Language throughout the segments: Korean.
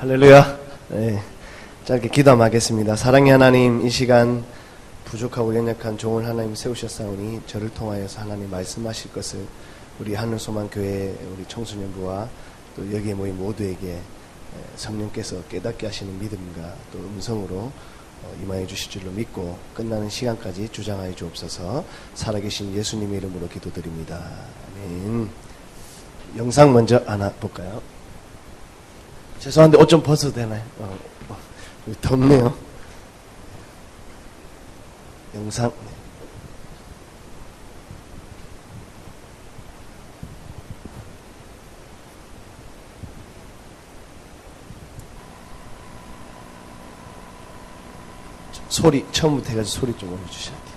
할렐루야. 네, 짧게 기도하겠습니다. 사랑의 하나님, 이 시간 부족하고 연약한 종을 하나님 세우셨사오니 저를 통하여서 하나님 말씀하실 것을 우리 하늘소망교회 우리 청소년부와 또 여기에 모인 모두에게 성령께서 깨닫게 하시는 믿음과 또 음성으로 임하여 주실 줄로 믿고 끝나는 시간까지 주장하여 주옵소서. 살아계신 예수님의 이름으로 기도드립니다. 아멘. 영상 먼저 하나 볼까요? 죄송한데 옷 좀 벗어도 되나요? 덥네요. 영상. 소리 처음부터 해가지고 소리 좀 올려주셔야 돼요.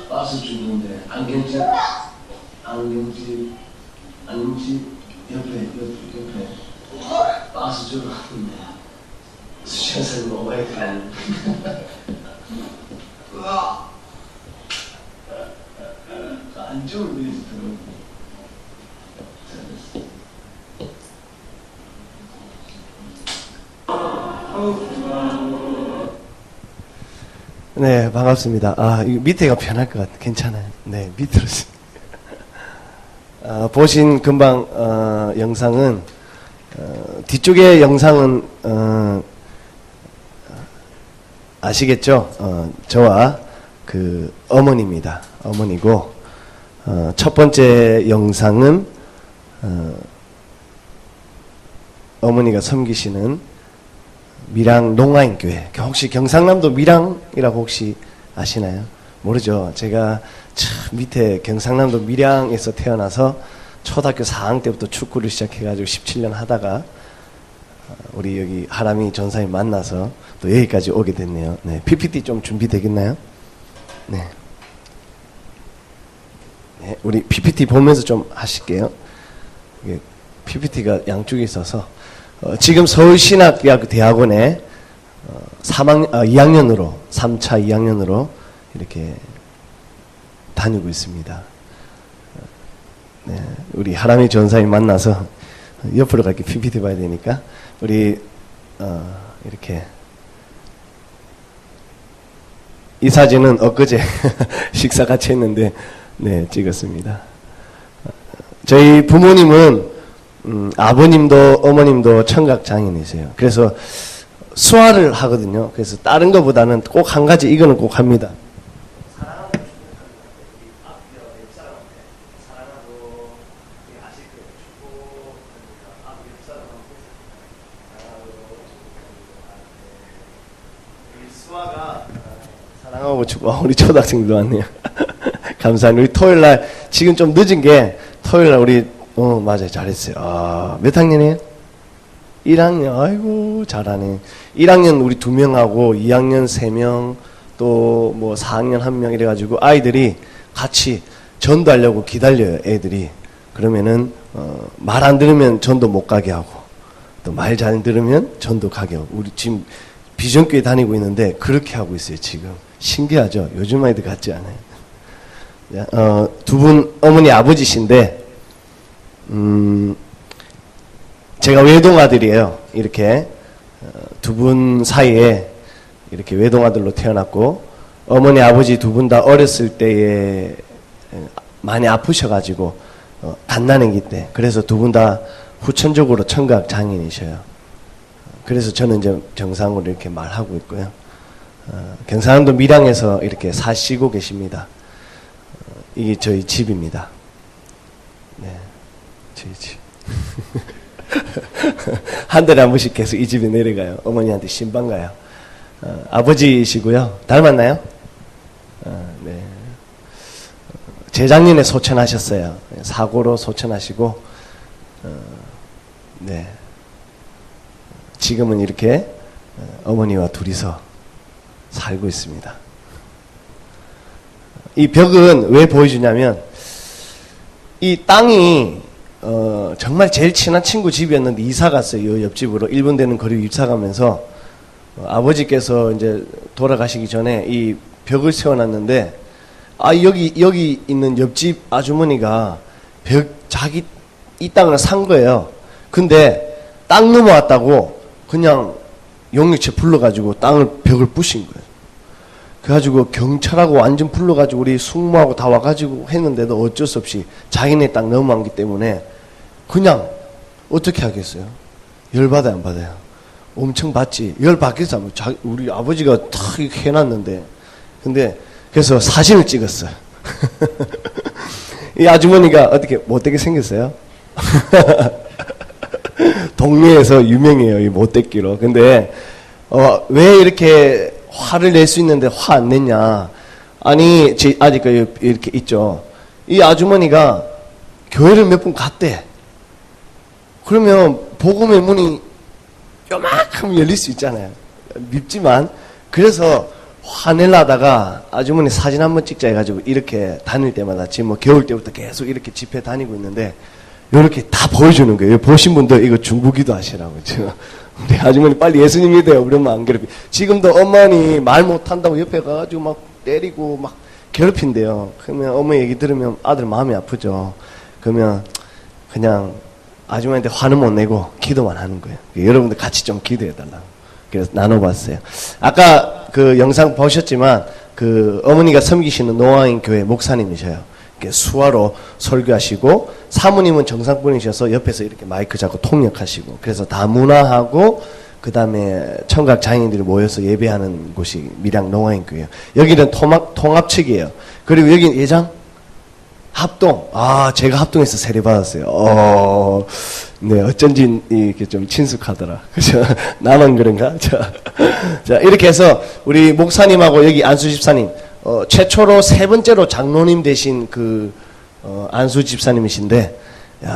버스 주는데 안경집 옆에 버스 주러 왔는데 수시간을 먹어야 되는 안 좋은 일이 들어오고 네, 반갑습니다. 이거 밑에가 편할 것 같아요. 괜찮아요. 네, 밑으로. 보신 금방, 영상은, 뒤쪽의 영상은, 아시겠죠? 저와 그 어머니입니다. 어머니고, 첫 번째 영상은, 어머니가 섬기시는 밀양 농아인교회. 혹시 경상남도 밀양이라고 혹시 아시나요? 모르죠. 제가 밑에 경상남도 밀양에서 태어나서 초등학교 4학년 때부터 축구를 시작해가지고 17년 하다가 우리 여기 하람이 전사님 만나서 또 여기까지 오게 됐네요. 네, PPT 좀 준비되겠나요? 네. 네, 우리 PPT 보면서 좀 하실게요. 이게 PPT가 양쪽에 있어서 지금 서울신학대학원에 2학년으로 3차 2학년으로 이렇게 다니고 있습니다. 네, 우리 하람이 전사님 만나서 옆으로 갈게. PPT 봐야 되니까 우리 이렇게 이 사진은 엊그제 식사 같이 했는데 네, 찍었습니다. 저희 부모님은 아버님도 어머님도 청각 장인이세요. 그래서 수화를 하거든요. 그래서 다른 것보다는 꼭 한 가지 이거는 꼭 합니다. 사랑하고 축구. 우리 초등학생도 왔네요. 감사합니다. 우리 토요일 날 지금 좀 늦은 게 토요일 날 우리 맞아요. 잘했어요. 몇 학년이에요? 1학년. 아이고 잘하네. 1학년 우리 2명하고 2학년 3명 또 뭐 4학년 1명 이래가지고 아이들이 같이 전도하려고 기다려요. 애들이. 그러면은 말 안 들으면 전도 못 가게 하고 또 말 잘 들으면 전도 가게 하고 우리 지금 비전교회 다니고 있는데 그렇게 하고 있어요. 지금 신기하죠. 요즘 아이들 같지 않아요. 두 분 어머니 아버지신데 제가 외동아들이에요. 이렇게 두 분 사이에 이렇게 외동아들로 태어났고 어머니 아버지 두 분 다 어렸을 때에 많이 아프셔가지고 갓난아기 때 그래서 두 분 다 후천적으로 청각 장인이셔요. 그래서 저는 이제 정상으로 이렇게 말하고 있고요. 경상남도 밀양에서 이렇게 사시고 계십니다. 이게 저희 집입니다. 네, 저희 집. 한 달에 한 번씩 계속 이 집에 내려가요. 어머니한테 신방 가요. 아버지시고요. 닮았나요? 네. 재작년에 소천하셨어요. 사고로 소천하시고, 네. 지금은 이렇게 어머니와 둘이서 살고 있습니다. 이 벽은 왜 보여주냐면, 이 땅이 정말 제일 친한 친구 집이었는데 이사 갔어요. 이 옆집으로 1분 되는 거리 이사 가면서 아버지께서 이제 돌아가시기 전에 이 벽을 세워놨는데 여기 있는 옆집 아주머니가 자기 이 땅을 산 거예요. 근데 땅 넘어왔다고 그냥 용역체 불러가지고 벽을 부신 거예요. 그래가지고 경찰하고 완전 불러가지고 우리 숙모하고 다 와가지고 했는데도 어쩔 수 없이 자기네 땅 넘어왔기 때문에 그냥 어떻게 하겠어요? 열받아요, 안 받아요? 엄청 받지. 열받겠어. 우리 아버지가 다 해놨는데. 근데 그래서 사진을 찍었어요. 이 아주머니가 어떻게 못되게 생겼어요? 동네에서 유명해요, 이 못되기로. 근데 왜 이렇게 화를 낼 수 있는데 화 안 냈냐? 아니, 아직 이렇게 있죠. 이 아주머니가 교회를 몇 번 갔대. 그러면 복음의 문이 요만큼 열릴 수 있잖아요. 밉지만. 그래서 화내려다가 아주머니 사진 한번 찍자 해가지고 이렇게 다닐 때마다 지금 뭐 겨울 때부터 계속 이렇게 집회 다니고 있는데 이렇게 다 보여주는 거예요. 보신 분들 이거 중부기도 하시라고. 지금 우리 아주머니 빨리 예수님 믿어요. 그러면 안 괴롭히. 지금도 어머니 말 못한다고 옆에 가가지고 막 때리고 막 괴롭힌대요. 그러면 어머니 얘기 들으면 아들 마음이 아프죠. 그러면 그냥 아주머니한테 화는 못 내고 기도만 하는 거예요. 여러분들 같이 좀 기도해달라고. 그래서 나눠봤어요. 아까 그 영상 보셨지만 그 어머니가 섬기시는 노아인 교회 목사님이셔요. 수화로 설교하시고 사모님은 정상분이셔서 옆에서 이렇게 마이크 잡고 통역하시고 그래서 다문화하고 그 다음에 청각 장인들이 모여서 예배하는 곳이 밀양 노아인 교회예요. 여기는 통합 측이에요. 그리고 여기 예장 합동. 제가 합동해서 세례 받았어요. 네, 어쩐지 이렇게 좀 친숙하더라. 그죠? 나만 그런가? 자, 이렇게 해서 우리 목사님하고 여기 안수 집사님, 최초로 3번째로 장로님 되신 안수 집사님이신데,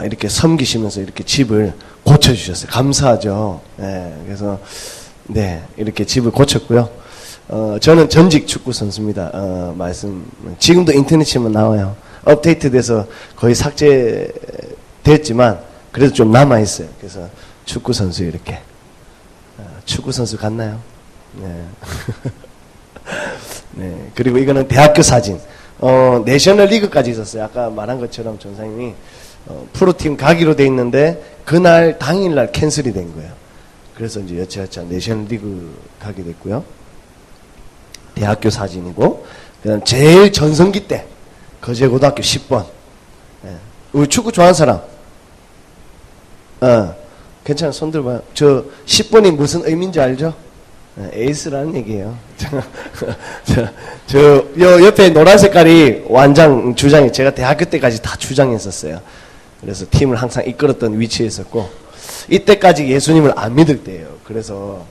이렇게 섬기시면서 이렇게 집을 고쳐주셨어요. 감사하죠. 네, 그래서, 네, 이렇게 집을 고쳤고요. 저는 전직 축구 선수입니다. 지금도 인터넷 치면 나와요. 업데이트 돼서 거의 삭제됐지만 그래도 좀 남아있어요. 그래서 축구 선수 이렇게 축구 선수 같나요? 네. 네. 그리고 이거는 대학교 사진. 내셔널 리그까지 있었어요. 아까 말한 것처럼 전사님이 프로팀 가기로 돼 있는데 그날 당일날 캔슬이 된 거예요. 그래서 이제 여차여차 내셔널 리그 가게 됐고요. 대학교 사진이고 그다음 제일 전성기 때 거제고등학교 10번. 네. 우리 축구 좋아하는 사람? 괜찮아. 손 들어봐요. 저 10번이 무슨 의미인지 알죠? 에이스라는 얘기예요. 요 옆에 노란 색깔이 완장 주장이, 제가 대학교 때까지 다 주장했었어요. 그래서 팀을 항상 이끌었던 위치에 있었고, 이때까지 예수님을 안 믿을 때예요. 그래서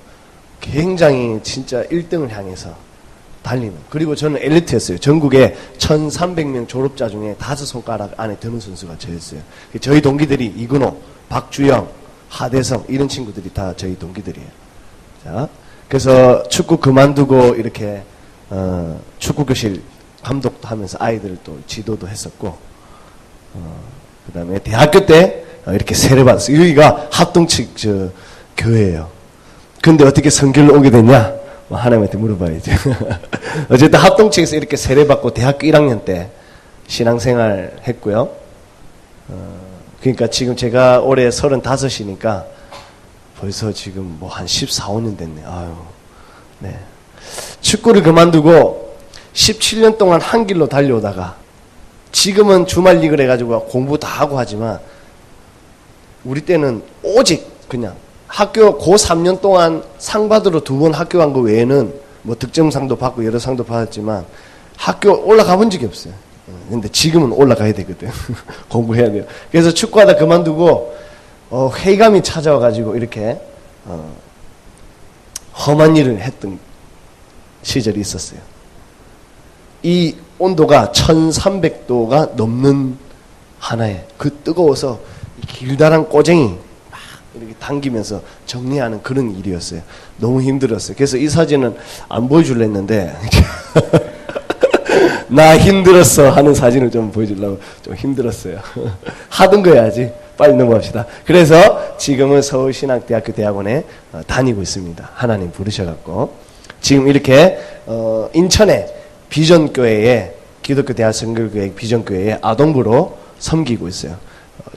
굉장히 진짜 1등을 향해서 달리는. 그리고 저는 엘리트였어요. 전국에 1300명 졸업자 중에 5손가락 안에 드는 선수가 저였어요. 저희 동기들이 이근호, 박주영, 하대성 이런 친구들이 다 저희 동기들이에요. 자, 그래서 축구 그만두고 이렇게 축구 교실 감독도 하면서 아이들을 또 지도도 했었고, 그 다음에 대학교 때 이렇게 세례받았어요. 여기가 합동측 교회예요. 근데 어떻게 선교를 오게 됐냐? 하나님한테 물어봐야죠. 어쨌든 합동측에서 이렇게 세례받고 대학교 1학년 때 신앙생활 했고요. 그러니까 지금 제가 올해 35이니까 벌써 지금 뭐 한 14, 15년 됐네. 아유, 네. 축구를 그만두고 17년 동안 한 길로 달려오다가 지금은 주말 리그를 해가지고 공부 다 하고 하지만 우리 때는 오직 그냥 학교 고 3년 동안 상 받으러 2번 학교 간 거 외에는 뭐 득점상도 받고 여러 상도 받았지만 학교 올라가 본 적이 없어요. 근데 지금은 올라가야 되거든. 공부해야 돼요. 그래서 축구하다 그만두고 회의감이 찾아와가지고 이렇게 험한 일을 했던 시절이 있었어요. 이 온도가 1300도가 넘는 하나에 그 뜨거워서 길다란 꼬쟁이 막 이렇게 당기면서 정리하는 그런 일이었어요. 너무 힘들었어요. 그래서 이 사진은 안 보여주려 했는데 나 힘들었어 하는 사진을 좀 보여주려고 좀 힘들었어요. 하던 거 해야지. 빨리 넘어갑시다. 그래서 지금은 서울신학대학교 대학원에 다니고 있습니다. 하나님 부르셔갖고 지금 이렇게 인천의 비전교회에 기독교 대학 선교교회 비전교회에 아동부로 섬기고 있어요.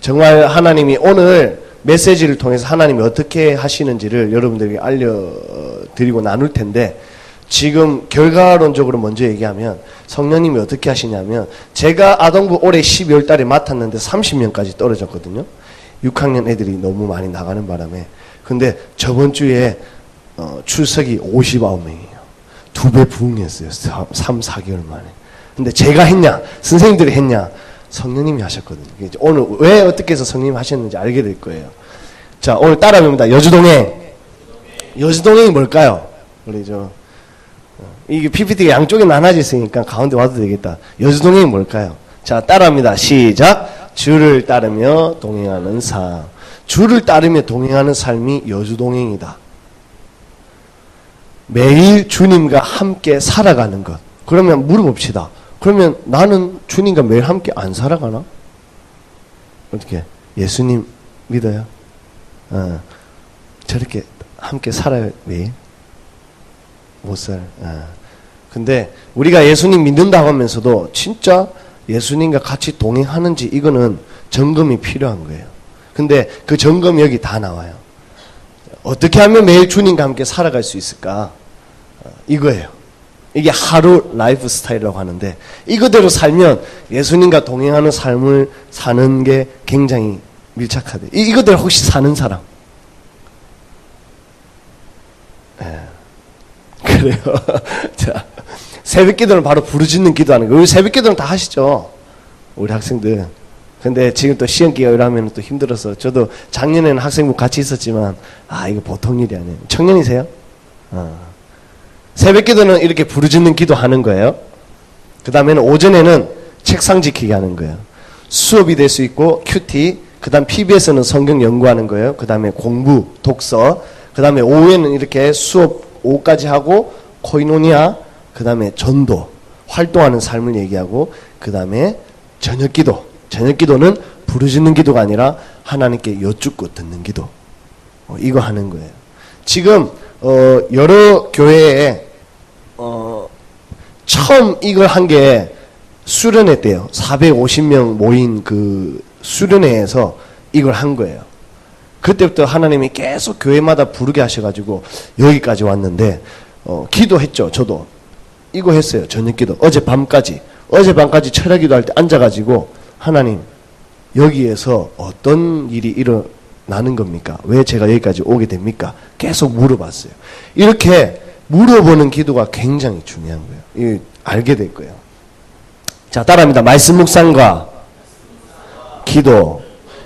정말 하나님이 오늘 메시지를 통해서 하나님이 어떻게 하시는지를 여러분들에게 알려드리고 나눌 텐데, 지금 결과론적으로 먼저 얘기하면 성령님이 어떻게 하시냐면, 제가 아동부 올해 12월 달에 맡았는데 30명까지 떨어졌거든요. 6학년 애들이 너무 많이 나가는 바람에. 근데 저번 주에 출석이 59명이에요. 2배 부흥했어요. 3, 4개월 만에. 근데 제가 했냐? 선생님들이 했냐? 성령님이 하셨거든요. 오늘 왜 어떻게 해서 성령님이 하셨는지 알게 될 거예요. 자, 오늘 따라합니다. 여주동행. 여주동행이 뭘까요? 우리 이게 PPT가 양쪽에 나눠져 있으니까 가운데 와도 되겠다. 여주동행이 뭘까요? 자, 따라합니다. 시작. 주를 따르며 동행하는 삶. 주를 따르며 동행하는 삶이 여주동행이다. 매일 주님과 함께 살아가는 것. 그러면 물어봅시다. 그러면 나는 주님과 매일 함께 안 살아가나? 어떻게? 예수님 믿어요? 저렇게 함께 살아요, 매일? 못 살. 근데 우리가 예수님 믿는다고 하면서도 진짜 예수님과 같이 동행하는지 이거는 점검이 필요한 거예요. 근데 그 점검이 여기 다 나와요. 어떻게 하면 매일 주님과 함께 살아갈 수 있을까? 이거예요. 이게 하루 라이프 스타일이라고 하는데, 이거대로 살면 예수님과 동행하는 삶을 사는 게 굉장히 밀착하대. 이거대로 혹시 사는 사람? 그래요. 자, 새벽 기도는 바로 부르짖는 기도하는 거예요. 우리 새벽 기도는 다 하시죠? 우리 학생들. 근데 지금 또 시험기가 이러면 또 힘들어서, 저도 작년에는 학생부 같이 있었지만, 이거 보통 일이 아니에요. 청년이세요? 새벽 기도는 이렇게 부르짖는 기도하는 거예요. 그 다음에는 오전에는 책상 지키기 하는 거예요. 수업이 될 수 있고, 큐티, 그 다음 PBS는 성경 연구하는 거예요. 그 다음에 공부, 독서, 그 다음에 오후에는 이렇게 수업 오후까지 하고, 코이노니아, 그 다음에 전도, 활동하는 삶을 얘기하고, 그 다음에 저녁 기도. 저녁 기도는 부르짖는 기도가 아니라 하나님께 여쭙고 듣는 기도. 이거 하는 거예요. 지금 여러 교회에 처음 이걸 한 게 수련회 때요. 450명 모인 그 수련회에서 이걸 한 거예요. 그때부터 하나님이 계속 교회마다 부르게 하셔가지고 여기까지 왔는데, 기도했죠. 저도 이거 했어요. 저녁 기도. 어젯밤까지 철야 기도할 때 앉아가지고, 하나님 여기에서 어떤 일이 일어나는 겁니까? 왜 제가 여기까지 오게 됩니까? 계속 물어봤어요. 이렇게 물어보는 기도가 굉장히 중요한 거예요. 알게 될 거예요. 자, 따라합니다. 말씀 묵상과 기도.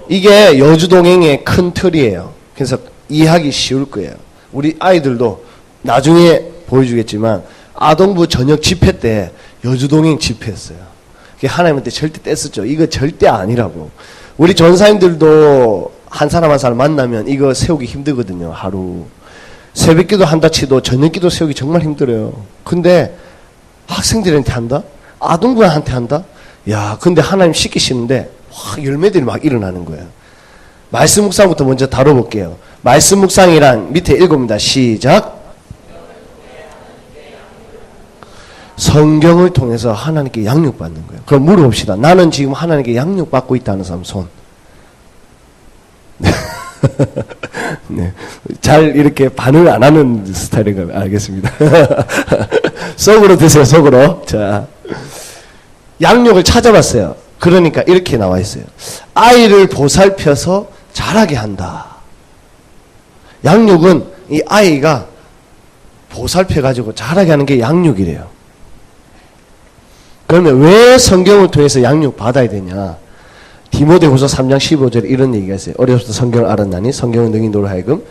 이게 여주동행의 큰 틀이에요. 그래서 이해하기 쉬울 거예요. 우리 아이들도 나중에 보여주겠지만 아동부 저녁 집회 때 여주동행 집회했어요. 하나님한테 절대 뗐었죠. 이거 절대 아니라고. 우리 전사님들도 한 사람 한 사람 만나면 이거 세우기 힘들거든요. 하루. 새벽기도 한다 치도 저녁기도 세우기 정말 힘들어요. 근데 학생들한테 한다? 아동부한테 한다? 야, 근데 하나님 시키시는데 와, 열매들이 막 일어나는 거예요. 말씀 묵상부터 먼저 다뤄볼게요. 말씀 묵상이란 밑에 읽어봅니다. 시작. 성경을 통해서 하나님께 양육받는 거예요. 그럼 물어봅시다. 나는 지금 하나님께 양육받고 있다는 사람 손. 네. 잘 이렇게 반응을 안 하는 스타일인가 봐요. 알겠습니다. 속으로 드세요, 속으로. 자, 양육을 찾아봤어요. 그러니까 이렇게 나와 있어요. 아이를 보살펴서 자라게 한다. 양육은 이 아이가 보살펴가지고 자라게 하는 게 양육이래요. 그러면 왜 성경을 통해서 양육 받아야 되냐? 디모데후서 3장 15절에 이런 얘기가 있어요. 어려서부터 성경을 알았나니 성경은 능히 너로 하여금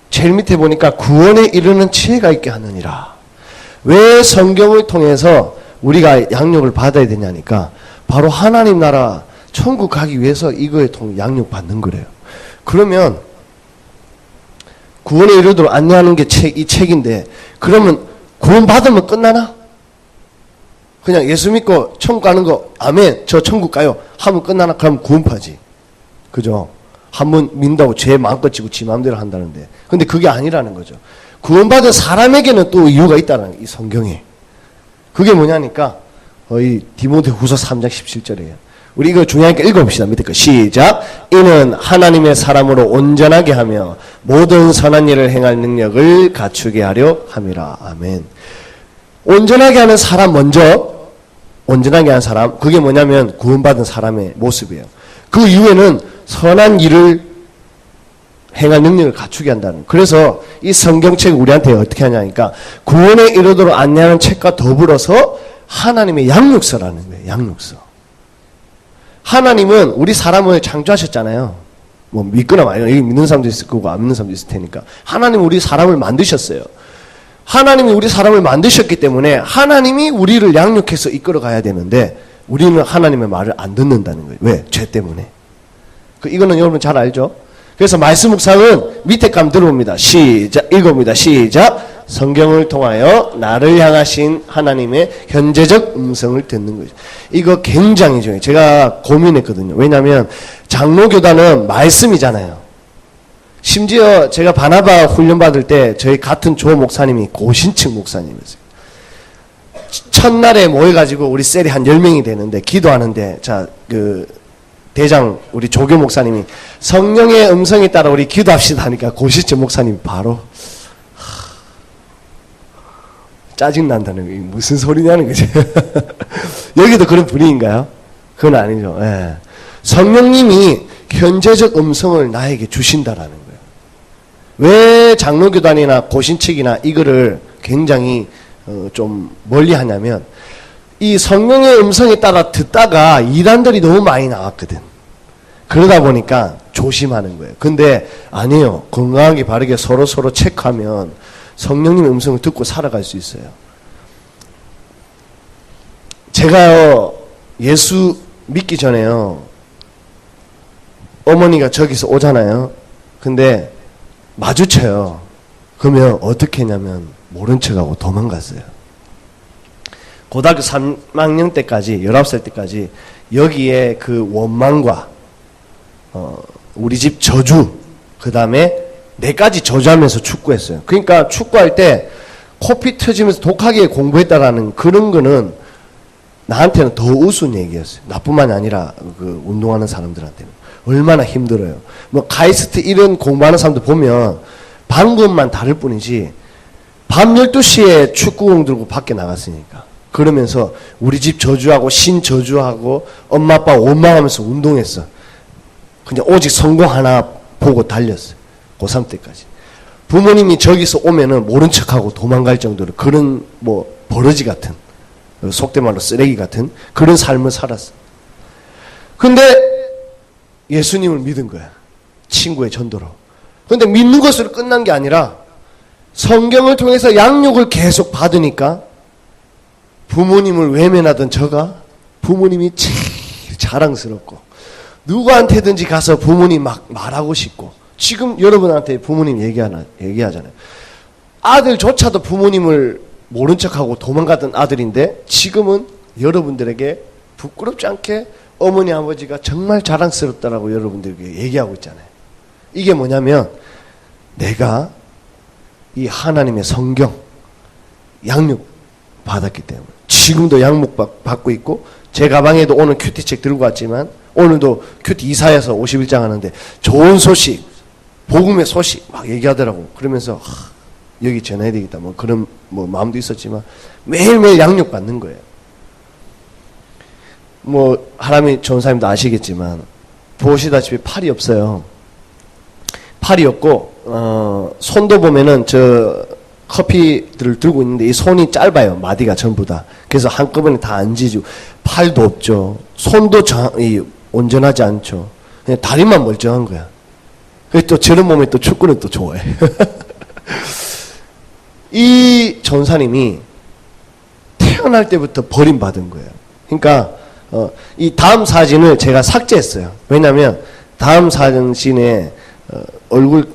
제일 밑에 보니까 구원에 이르는 지혜가 있게 하느니라. 왜 성경을 통해서 우리가 양육을 받아야 되냐니까 바로 하나님 나라 천국 가기 위해서 이거에 양육 받는 거래요. 그러면 구원에 이르도록 안내하는 게 이 책인데 그러면 구원 받으면 끝나나? 그냥 예수 믿고 천국 가는 거 아멘 저 천국 가요 하면 끝나나? 그럼 구원파지. 그죠? 한번 믿는다고 죄 마음껏 지고 지 마음대로 한다는데 근데 그게 아니라는 거죠. 구원받은 사람에게는 또 이유가 있다는 이 성경에. 그게 뭐냐니까 이 디모데후서 3장 17절이에요. 우리 이거 중요하니까 읽어봅시다. 밑에 거 시작. 이는 하나님의 사람으로 온전하게 하며 모든 선한 일을 행할 능력을 갖추게 하려 함이라. 아멘. 온전하게 하는 사람 먼저 온전하게 하는 사람 그게 뭐냐면 구원받은 사람의 모습이에요. 그 이후에는 선한 일을 행할 능력을 갖추게 한다는. 그래서 이 성경책을 우리한테 어떻게 하냐니까 구원에 이르도록 안내하는 책과 더불어서 하나님의 양육서라는 거예요. 양육서. 하나님은 우리 사람을 창조하셨잖아요. 뭐 믿거나 말거나 여기 믿는 사람도 있을 거고 안 믿는 사람도 있을 테니까 하나님은 우리 사람을 만드셨어요. 하나님이 우리 사람을 만드셨기 때문에 하나님이 우리를 양육해서 이끌어 가야 되는데 우리는 하나님의 말을 안 듣는다는 거예요. 왜? 죄 때문에. 이거는 여러분 잘 알죠? 그래서 말씀 묵상은 밑에 감 들어봅니다. 시작. 읽어봅니다. 시작. 성경을 통하여 나를 향하신 하나님의 현재적 음성을 듣는 거죠. 이거 굉장히 중요해요. 제가 고민했거든요. 왜냐하면 장로교단은 말씀이잖아요. 심지어 제가 바나바 훈련 받을 때 저희 같은 조 목사님이 고신층 목사님이었어요. 첫날에 모여가지고 우리 셀이 한 10명이 되는데 기도하는데 대장 우리 조교 목사님이 성령의 음성에 따라 우리 기도합시다 하니까 고신층 목사님이 바로 짜증난다는 게 무슨 소리냐는 거지. 여기도 그런 분위기인가요? 그건 아니죠. 예. 성령님이 현재적 음성을 나에게 주신다라는 거예요. 왜 장로교단이나 고신측이나 이거를 굉장히 좀 멀리 하냐면 이 성령의 음성에 따라 듣다가 이단들이 너무 많이 나왔거든. 그러다 보니까 조심하는 거예요. 근데 아니에요. 건강하게 바르게 서로 체크하면 성령님의 음성을 듣고 살아갈 수 있어요. 제가요 예수 믿기 전에요 어머니가 저기서 오잖아요. 근데 마주쳐요. 그러면 어떻게 했냐면 모른 척하고 도망갔어요. 고등학교 3학년 때까지 19살 때까지 여기에 그 원망과 우리 집 저주 그 다음에 4가지 저주하면서 축구했어요. 그러니까 축구할 때 코피 터지면서 독하게 공부했다라는 그런 거는 나한테는 더 우스운 얘기였어요. 나뿐만이 아니라 그 운동하는 사람들한테는. 얼마나 힘들어요. 뭐 카이스트 이런 공부하는 사람들 보면 방법만 다를 뿐이지 밤 12시에 축구공 들고 밖에 나갔으니까 그러면서 우리 집 저주하고 신 저주하고 엄마 아빠 원망하면서 운동했어. 그냥 오직 성공 하나 보고 달렸어요. 고3 때까지. 부모님이 저기서 오면은 모른 척하고 도망갈 정도로 그런 뭐 버러지 같은, 속된 말로 쓰레기 같은 그런 삶을 살았어. 근데 예수님을 믿은 거야. 친구의 전도로. 근데 믿는 것으로 끝난 게 아니라 성경을 통해서 양육을 계속 받으니까 부모님을 외면하던 저가 부모님이 제일 자랑스럽고 누구한테든지 가서 부모님 막 말하고 싶고, 지금 여러분한테 부모님 얘기하잖아요. 아들조차도 부모님을 모른 척하고 도망가던 아들인데 지금은 여러분들에게 부끄럽지 않게 어머니 아버지가 정말 자랑스럽다라고 여러분들에게 얘기하고 있잖아요. 이게 뭐냐면 내가 이 하나님의 성경 양육 받았기 때문에 지금도 양육 받고 있고, 제 가방에도 오늘 큐티책 들고 왔지만 오늘도 큐티 이사해서 51장 하는데 좋은 소식, 복음의 소식 막 얘기하더라고. 그러면서 여기 전해야 되겠다 뭐 그런 뭐 마음도 있었지만 매일매일 양육 받는 거예요. 뭐 하람이 전사님도 아시겠지만 보시다시피 팔이 없어요. 팔이 없고 손도 보면은 저 커피들을 들고 있는데 이 손이 짧아요. 마디가 전부 다. 그래서 한꺼번에 다 안 지지고 팔도 없죠. 손도 온전하지 않죠. 그냥 다리만 멀쩡한 거야. 또 저런 몸에 또 축구는 또 좋아해. 이 전사님이 태어날 때부터 버림받은 거예요. 그러니까 이 다음 사진을 제가 삭제했어요. 왜냐하면 다음 사진에 얼굴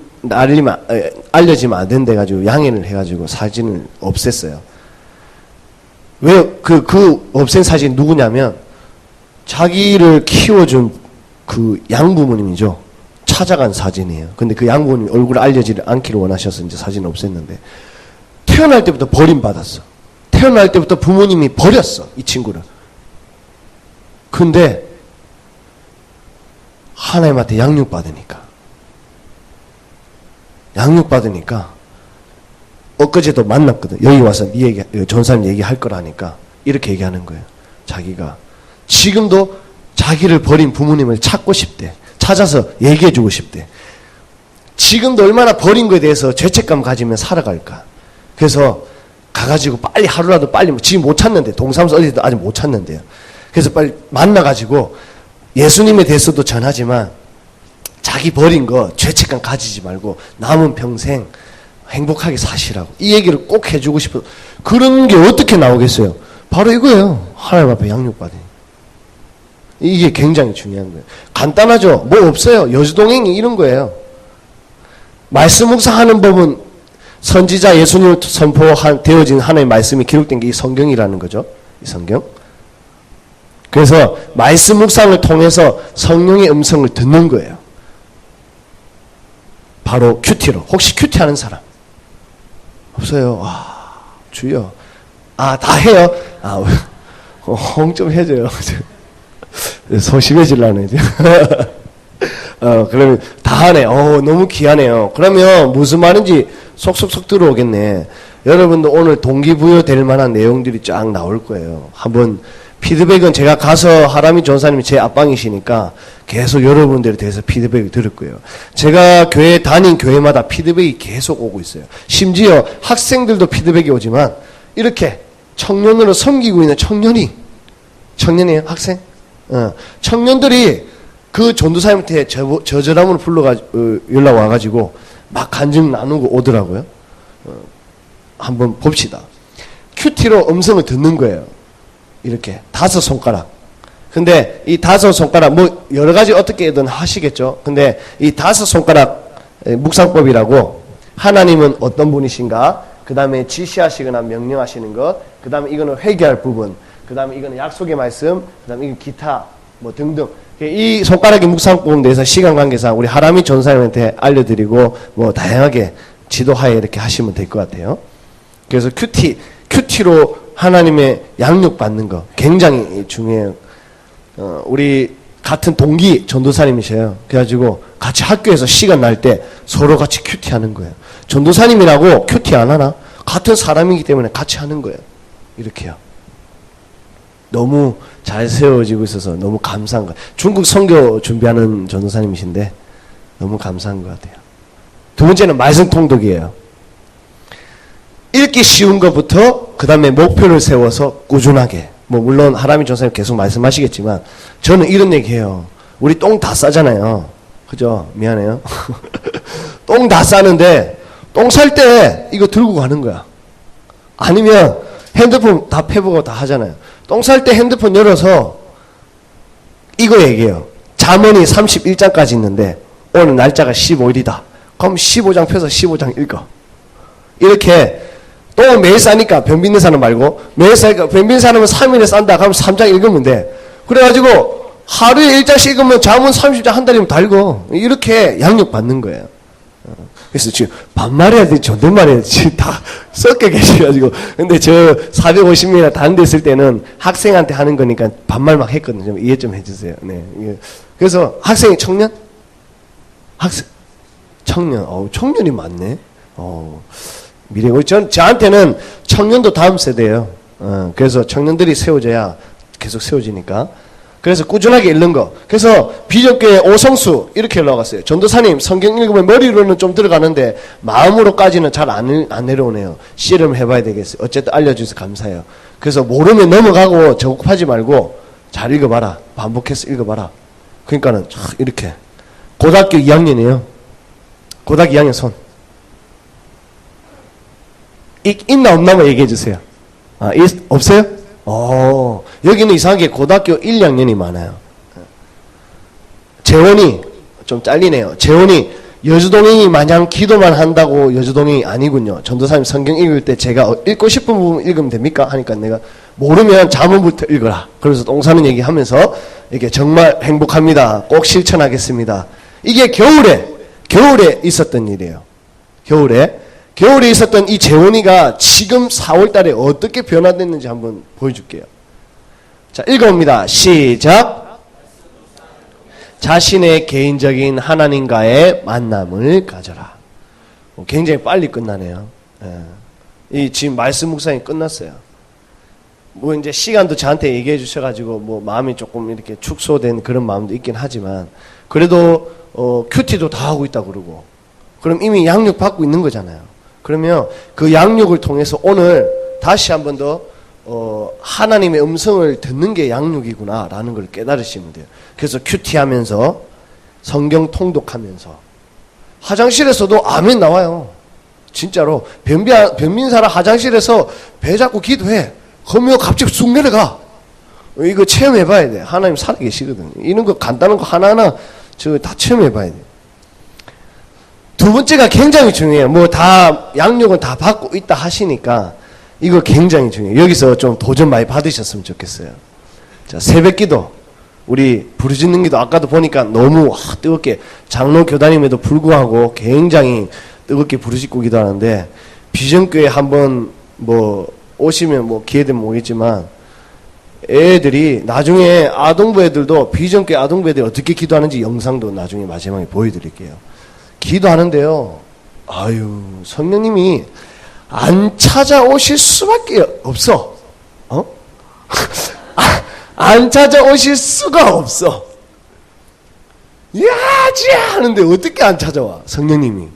알려지면 안 된다 해가지고 양해를 해가지고 사진을 없앴어요. 왜 그 없앤 사진이 누구냐면 자기를 키워준 그 양부모님이죠. 찾아간 사진이에요. 근데 그 양부모님 얼굴을 알려지지 않기를 원하셔서 이제 사진을 없앴는데, 태어날 때부터 버림받았어. 태어날 때부터 부모님이 버렸어, 이 친구를. 근데 하나님한테 양육받으니까 엊그제도 만났거든. 여기 와서 네 얘기, 전사님 얘기할 거라니까 이렇게 얘기하는 거예요. 자기가 지금도 자기를 버린 부모님을 찾고 싶대. 찾아서 얘기해주고 싶대. 지금도 얼마나 버린 거에 대해서 죄책감 가지면 살아갈까. 그래서 가가지고 빨리 하루라도 빨리, 지금 못 찾는데, 동사무소 어디도 아직 못 찾는데요. 그래서 빨리 만나가지고 예수님에 대해서도 전하지만 자기 버린 거 죄책감 가지지 말고 남은 평생 행복하게 사시라고 이 얘기를 꼭 해주고 싶어. 그런 게 어떻게 나오겠어요? 바로 이거예요. 하나님 앞에 양육받으니. 이게 굉장히 중요한 거예요. 간단하죠? 뭐 없어요. 여주동행이 이런 거예요. 말씀 묵상하는 법은 선지자 예수님을 되어진 하나님의 말씀이 기록된 게 이 성경이라는 거죠. 이 성경. 그래서 말씀 묵상을 통해서 성령의 음성을 듣는 거예요. 바로 큐티로. 혹시 큐티 하는 사람? 없어요. 주여. 다 해요. 홍 좀 해줘요. 소심해질라네, 이제. 그러면 다 하네. 너무 귀하네요. 그러면 무슨 말인지 속속속 들어오겠네. 여러분도 오늘 동기부여 될 만한 내용들이 쫙 나올 거예요. 한번 피드백은 제가 가서 하람이 전사님이 제 앞방이시니까 계속 여러분들에 대해서 피드백을 들을 거예요. 제가 다닌 교회마다 피드백이 계속 오고 있어요. 심지어 학생들도 피드백이 오지만 이렇게 청년으로 섬기고 있는 청년이에요? 학생? 청년들이 그 전도사님한테 저절함으로 연락 와가지고 막 간증 나누고 오더라고요. 한번 봅시다. 큐티로 음성을 듣는 거예요. 이렇게 5손가락. 근데 이 5손가락 뭐 여러 가지 어떻게든 하시겠죠. 근데 이 5손가락 묵상법이라고, 하나님은 어떤 분이신가, 그 다음에 지시하시거나 명령하시는 것, 그 다음에 이거는 회개할 부분, 그 다음에 이거는 약속의 말씀, 그 다음에 이건 기타 뭐 등등. 이 손가락의 묵상법에 대해서 시간 관계상 우리 하람이 전사님한테 알려드리고 뭐 다양하게 지도하에 이렇게 하시면 될 것 같아요. 그래서 큐티로 하나님의 양육 받는 거 굉장히 중요해요. 우리 같은 동기 전도사님이셔요. 그래가지고 같이 학교에서 시간 날 때 서로 같이 큐티 하는 거예요. 전도사님이라고 큐티 안 하나? 같은 사람이기 때문에 같이 하는 거예요. 이렇게요. 너무 잘 세워지고 있어서 너무 감사한 것 같아요. 중국 선교 준비하는 전도사님이신데 너무 감사한 것 같아요. 두 번째는 말씀 통독이에요. 읽기 쉬운 것부터 그 다음에 목표를 세워서 꾸준하게, 뭐 물론 하라미 전사님 계속 말씀하시겠지만 저는 이런 얘기해요. 우리 똥 다 싸잖아요. 그죠? 미안해요. 똥 다 싸는데 똥 쌀 때 이거 들고 가는 거야. 아니면 핸드폰 다 패보고 다 하잖아요. 똥 쌀 때 핸드폰 열어서 이거 얘기해요. 잠언이 31장까지 있는데 오늘 날짜가 15일이다. 그럼 15장 펴서 15장 읽어. 이렇게 똥을 매일 싸니까 변비 있는 사람 말고 매일 싸니까 변비 있는 사람은 3일에 싼다. 그럼 3장 읽으면 돼. 그래가지고 하루에 1장씩 읽으면 잠언 30장 한 달이면 다 읽어. 이렇게 양육 받는 거예요. 그래서 지금 반말해야 돼, 존댓말해야 돼. 지금 다 섞여 계셔가지고. 근데 저 450명이나 다른 데 있을 때는 학생한테 하는 거니까 반말 막 했거든요. 좀 이해 좀 해주세요. 네. 그래서 학생이 청년? 학생, 청년. 청년이 많네. 미래고. 저한테는 청년도 다음 세대예요. 그래서 청년들이 세워져야 계속 세워지니까. 그래서 꾸준하게 읽는 거. 그래서 비전교회 오성수 이렇게 올라갔어요. 전도사님 성경 읽으면 머리로는 좀 들어가는데 마음으로까지는 잘 안 내려오네요. 씨름을 해봐야 되겠어요. 어쨌든 알려주셔서 감사해요. 그래서 모르면 넘어가고 저급하지 말고 잘 읽어봐라. 반복해서 읽어봐라. 그러니까는 이렇게 고등학교 2학년이에요. 고등학교 2학년 손. 있나 없나만 얘기해 주세요. 없어요? 여기는 이상하게 고등학교 1, 2학년이 많아요. 재원이 좀 잘리네요. 재원이 여주동행이 마냥 기도만 한다고 여주동행이 아니군요. 전도사님 성경 읽을 때 제가 읽고 싶은 부분 읽으면 됩니까? 하니까 내가 모르면 자문부터 읽어라. 그래서 똥 싸는 얘기하면서 이게 정말 행복합니다. 꼭 실천하겠습니다. 이게 겨울에 있었던 일이에요. 겨울에 있었던 이 재원이가 지금 4월 달에 어떻게 변화됐는지 한번 보여줄게요. 자, 읽어봅니다. 시작. 자신의 개인적인 하나님과의 만남을 가져라. 굉장히 빨리 끝나네요. 이 지금 말씀 묵상이 끝났어요. 뭐 이제 시간도 저한테 얘기해 주셔가지고 뭐 마음이 조금 이렇게 축소된 그런 마음도 있긴 하지만 그래도 큐티도 다 하고 있다 그러고 그럼 이미 양육 받고 있는 거잖아요. 그러면 그 양육을 통해서 오늘 다시 한 번 더 하나님의 음성을 듣는 게 양육이구나라는 걸 깨달으시면 돼요. 그래서 큐티하면서 성경 통독하면서 화장실에서도 아멘 나와요. 진짜로 변빈 사람 화장실에서 배 잡고 기도해. 그러면 갑자기 쑥 내려가. 이거 체험해봐야 돼. 하나님 살아계시거든. 이런 거 간단한 거 하나하나 저 다 체험해봐야 돼. 두 번째가 굉장히 중요해요. 뭐 다 양육은 다 받고 있다 하시니까 이거 굉장히 중요해요. 여기서 좀 도전 많이 받으셨으면 좋겠어요. 자, 새벽기도 우리 부르짖는 기도 아까도 보니까 너무 뜨겁게 장로 교단임에도 불구하고 굉장히 뜨겁게 부르짖고 기도하는데 비전교회 한번 뭐 오시면 뭐 기회되면 오겠지만 애들이 나중에 아동부 애들도 비전교회 아동부 애들이 어떻게 기도하는지 영상도 나중에 마지막에 보여드릴게요. 기도하는데요. 성령님이 안 찾아오실 수밖에 없어. 안 찾아오실 수가 없어. 야지야 하는데 어떻게 안 찾아와? 성령님이.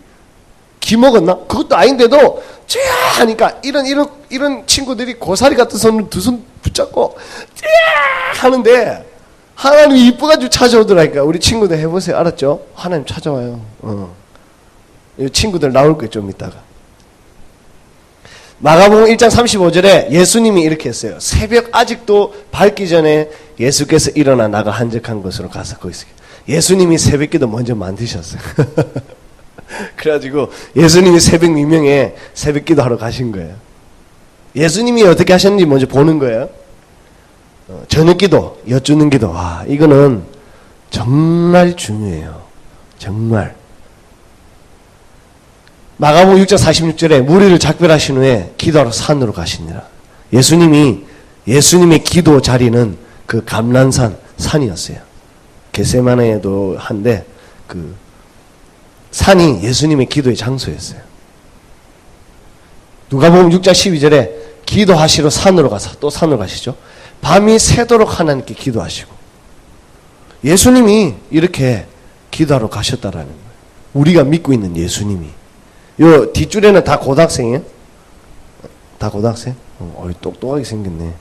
기 먹었나? 그것도 아닌데도 쥐야 하니까 이런 친구들이 고사리 같은 손을 두 손 붙잡고 쥐야 하는데 하나님이 이뻐가지고 찾아오더라니까. 우리 친구들 해보세요. 알았죠? 하나님 찾아와요. 이 친구들 나올 거예요. 좀 이따가. 마가복음 1장 35절에 예수님이 이렇게 했어요. 새벽 아직도 밝기 전에 예수께서 일어나 나가 한적한 곳으로 가서 거기서 예수님이 새벽기도 먼저 만드셨어요. 그래가지고 예수님이 새벽 미명에 새벽기도 하러 가신 거예요. 예수님이 어떻게 하셨는지 먼저 보는 거예요. 저녁기도, 여쭈는 기도. 이거는 정말 중요해요. 정말. 마가복음 6장 46절에 무리를 작별하신 후에 기도하러 산으로 가시니라. 예수님의 기도 자리는 그 감람산 산이었어요. 겟세마네에도 한데 그 산이 예수님의 기도의 장소였어요. 누가복음 6장 12절에 기도하시러 산으로 가서 또 산으로 가시죠. 밤이 새도록 하나님께 기도하시고 예수님이 이렇게 기도하러 가셨다라는 거예요. 우리가 믿고 있는 예수님이. 요 뒷줄에는 다 고등학생이에요? 다 고등학생? 똑똑하게 생겼네.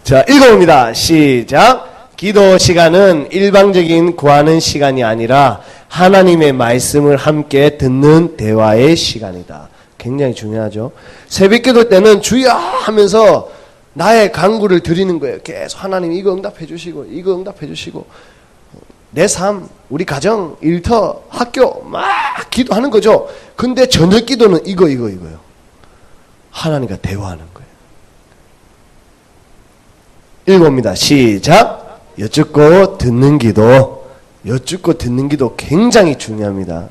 자, 읽어봅니다. 시작. 기도 시간은 일방적인 구하는 시간이 아니라 하나님의 말씀을 함께 듣는 대화의 시간이다. 굉장히 중요하죠. 새벽 기도 때는 주여 하면서 나의 간구를 드리는 거예요. 계속 하나님 이거 응답해 주시고 이거 응답해 주시고 내 삶, 우리 가정, 일터, 학교 막 기도하는 거죠. 근데 저녁 기도는 이거요. 하나님과 대화하는 거예요. 읽어봅니다. 시작. 여쭙고 듣는 기도. 여쭙고 듣는 기도 굉장히 중요합니다.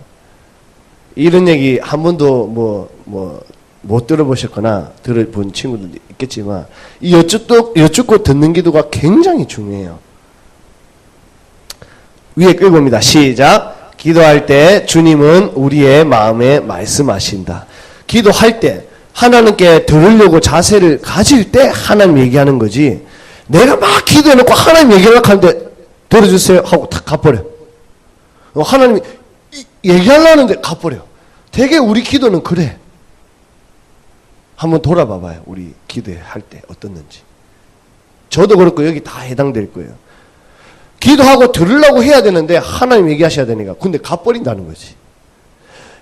이런 얘기 한 번도 못 들어보셨거나 들어본 친구들도 있겠지만 이 여쭙고 듣는 기도가 굉장히 중요해요. 위에 읽어봅니다. 시작. 기도할 때 주님은 우리의 마음에 말씀하신다. 기도할 때 하나님께 들으려고 자세를 가질 때 하나님 얘기하는 거지. 내가 막 기도해놓고 하나님 얘기하려고 하는데 들어주세요 하고 탁 가버려. 하나님이 얘기하려는데 가버려. 되게 우리 기도는 그래. 한번 돌아봐봐요. 우리 기도할 때 어떻는지. 저도 그렇고 여기 다 해당될 거예요. 기도하고 들으려고 해야 되는데 하나님 얘기하셔야 되니까. 근데 가버린다는 거지.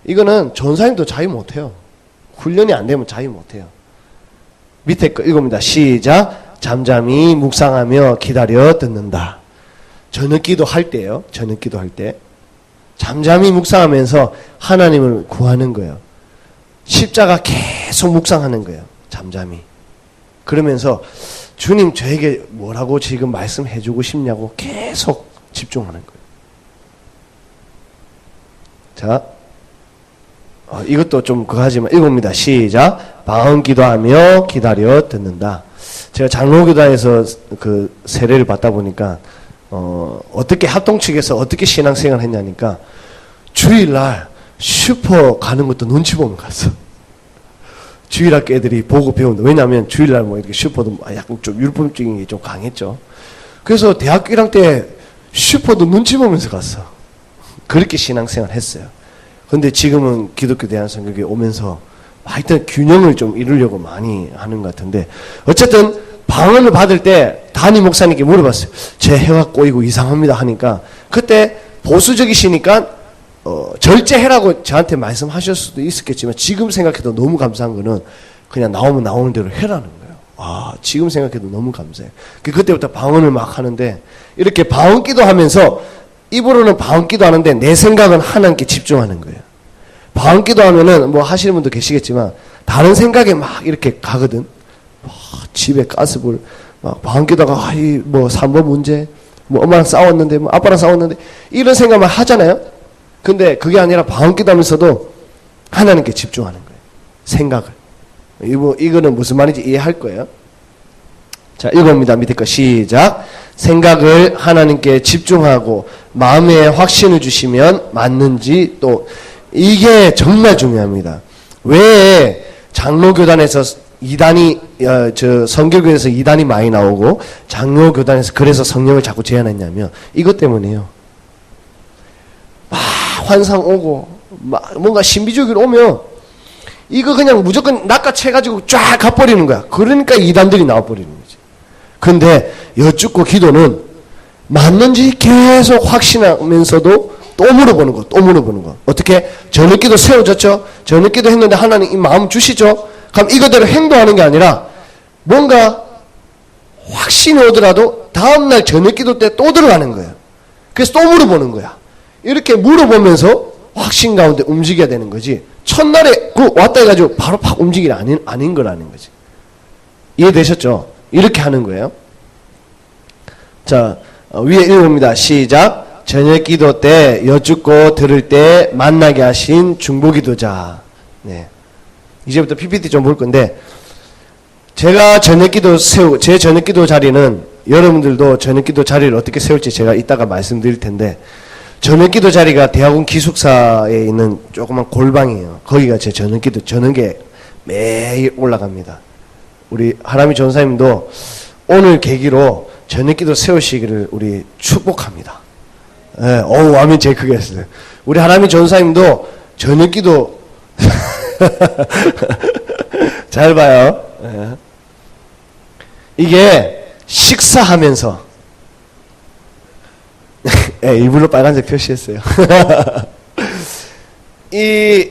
이거는 전사님도 자유 못해요. 훈련이 안 되면 자유 못해요. 밑에 거 읽어봅니다. 시작. 잠잠히 묵상하며 기다려 듣는다. 저녁 기도할 때요. 저녁 기도할 때. 잠잠히 묵상하면서 하나님을 구하는 거예요. 십자가 계속 묵상하는 거예요. 잠잠히. 그러면서 주님 저에게 뭐라고 지금 말씀해 주고 싶냐고 계속 집중하는 거예요. 자, 이것도 좀 하지만 읽어봅니다. 시작. 방언 기도하며 기다려 듣는다. 제가 장로교단에서 그 세례를 받다 보니까 어떻게 합동 측에서 어떻게 신앙생활을 했냐니까 주일날 슈퍼 가는 것도 눈치 보면 갔어. 주일학교 애들이 보고 배운다. 왜냐하면 주일날 뭐 이렇게 슈퍼도 약간 좀 율법적인 게 좀 강했죠. 그래서 대학교 1학년 때 슈퍼도 눈치 보면서 갔어. 그렇게 신앙생활 했어요. 근데 지금은 기독교 대한성교회 오면서 하여튼 균형을 좀 이루려고 많이 하는 것 같은데 어쨌든 방언을 받을 때 담임 목사님께 물어봤어요. 제 혀가 꼬이고 이상합니다 하니까 그때 보수적이시니까 절제해라고 저한테 말씀하실 수도 있었겠지만 지금 생각해도 너무 감사한 거는 그냥 나오면 나오는 대로 해라는 거예요. 아, 지금 생각해도 너무 감사해요. 그때부터 방언을 막 하는데 이렇게 방언 기도하면서 입으로는 방언 기도하는데 내 생각은 하나님께 집중하는 거예요. 방언 기도하면은 뭐 하시는 분도 계시겠지만 다른 생각에 막 이렇게 가거든. 집에 가스불 막 방언 기도가 뭐 3번 문제 뭐 엄마랑 싸웠는데 뭐 아빠랑 싸웠는데 이런 생각만 하잖아요. 근데 그게 아니라 방언 기도하면서도 하나님께 집중하는 거예요. 생각을. 이거는 무슨 말인지 이해할 거예요. 자, 읽어봅니다. 밑에 거 시작. 생각을 하나님께 집중하고 마음에 확신을 주시면 맞는지 또 이게 정말 중요합니다. 왜 장로교단에서 이단이 성결교에서 이단이 많이 나오고 장로교단에서 그래서 성령을 자꾸 제한했냐면 이것 때문에요. 막 환상 오고 막 뭔가 신비주의로 오면 이거 그냥 무조건 낚아채가지고 쫙 가버리는 거야. 그러니까 이단들이 나와버리는 거지. 근데 여쭙고 기도는 맞는지 계속 확신하면서도 또 물어보는 거, 또 물어보는 거. 어떻게? 저녁 기도 세워졌죠? 저녁 기도 했는데 하나님 이 마음 주시죠? 그럼 이거대로 행동하는 게 아니라 뭔가 확신이 오더라도 다음날 저녁 기도 때 또 들어가는 거예요. 그래서 또 물어보는 거야. 이렇게 물어보면서 확신 가운데 움직여야 되는 거지. 첫날에 왔다 해가지고 바로 팍 움직이는 아닌 거라는 거지. 이해되셨죠? 이렇게 하는 거예요. 자, 위에 읽어봅니다. 시작. 저녁 기도 때 여쭙고 들을 때 만나게 하신 중보기도자. 네. 이제부터 PPT 좀 볼 건데 제가 제 저녁 기도 자리는 여러분들도 저녁 기도 자리를 어떻게 세울지 제가 이따가 말씀드릴 텐데 저녁 기도 자리가 대학원 기숙사에 있는 조그만 골방이에요. 거기가 제 저녁 기도 저녁에 매일 올라갑니다. 우리 하나미 전사님도 오늘 계기로 저녁기도 세우시기를 우리 축복합니다. 예, 어우, 아멘 제일 크게 했어요. 우리 하나미 전사님도 저녁기도 잘 봐요. 예. 이게 식사하면서 예, 일부러 빨간색 표시했어요. 이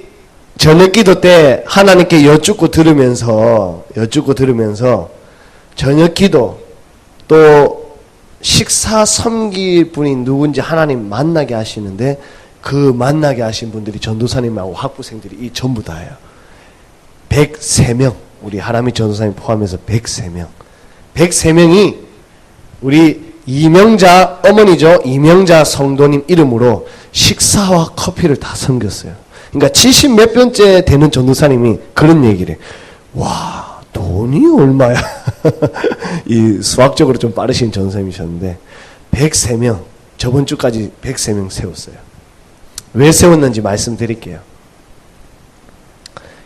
저녁기도 때 하나님께 여쭙고 들으면서 저녁기도 또 식사 섬길 분이 누군지 하나님 만나게 하시는데 그 만나게 하신 분들이 전도사님하고 학부생들이 이 전부 다예요. 103명 우리 하나미 전도사님 포함해서 103명 103명이 우리 이명자 어머니죠. 이명자 성도님 이름으로 식사와 커피를 다 섬겼어요. 그러니까 70 몇 번째 되는 전도사님이 그런 얘기를 해. 와, 돈이 얼마야? 이 수학적으로 좀 빠르신 전도사님이셨는데 103명 저번 주까지 103명 세웠어요. 왜 세웠는지 말씀드릴게요.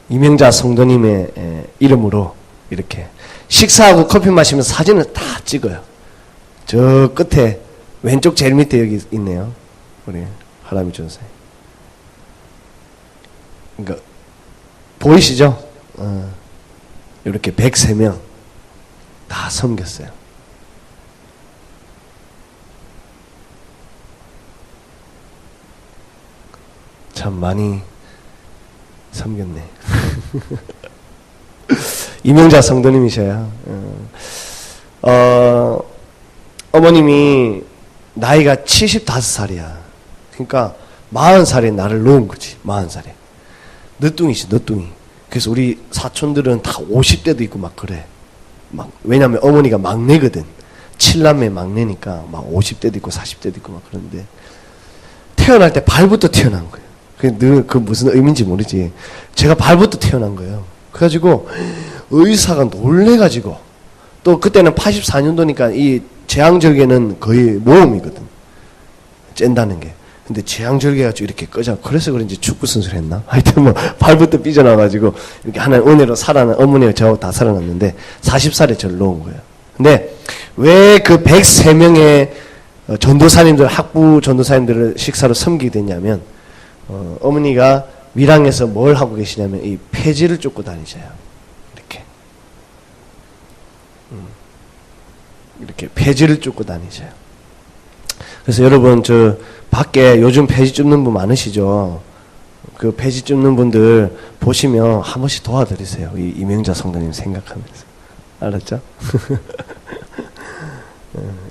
이명자 성도님의 이름으로 이렇게 식사하고 커피 마시면서 사진을 다 찍어요. 저 끝에 왼쪽 제일 밑에 여기 있네요. 우리 하나미 전사님. 그러니까 보이시죠? 이렇게 103명 다 섬겼어요. 참 많이 섬겼네. 이명자 성도님이셔요. 어머님이 나이가 75살이야. 그러니까 40살에 나를 놓은 거지. 40살에. 늦둥이지, 늦둥이. 그래서 우리 사촌들은 다 50대도 있고 막 그래. 왜냐면 어머니가 막내거든. 7남매 막내니까 막 50대도 있고 40대도 있고 막 그런데 태어날 때 발부터 태어난 거예요. 그 무슨 의미인지 모르지. 제가 발부터 태어난 거예요. 그래가지고 의사가 놀래가지고 또 그때는 84년도니까 이 제왕절개는 거의 모험이거든. 짠다는 게. 근데 제왕절개가 이렇게 끄자. 그래서 그런지 축구 선수를 했나? 하여튼 뭐 발부터 삐져나와가지고 이렇게 하나의 은혜로 살아난 어머니가 저하고 다 살아났는데 40살에 저를 놓은 거예요. 근데 왜 그 103명의 전도사님들, 학부 전도사님들을 식사로 섬기게 됐냐면 어머니가 밀양에서 뭘 하고 계시냐면 이 폐지를 쫓고 다니셔요. 이렇게 폐지를 쫓고 다니셔요. 그래서 여러분 저 밖에 요즘 폐지 쫓는 분 많으시죠? 그 폐지 쫓는 분들 보시면 한 번씩 도와드리세요. 이 이명자 성도님 생각하면서. 알았죠?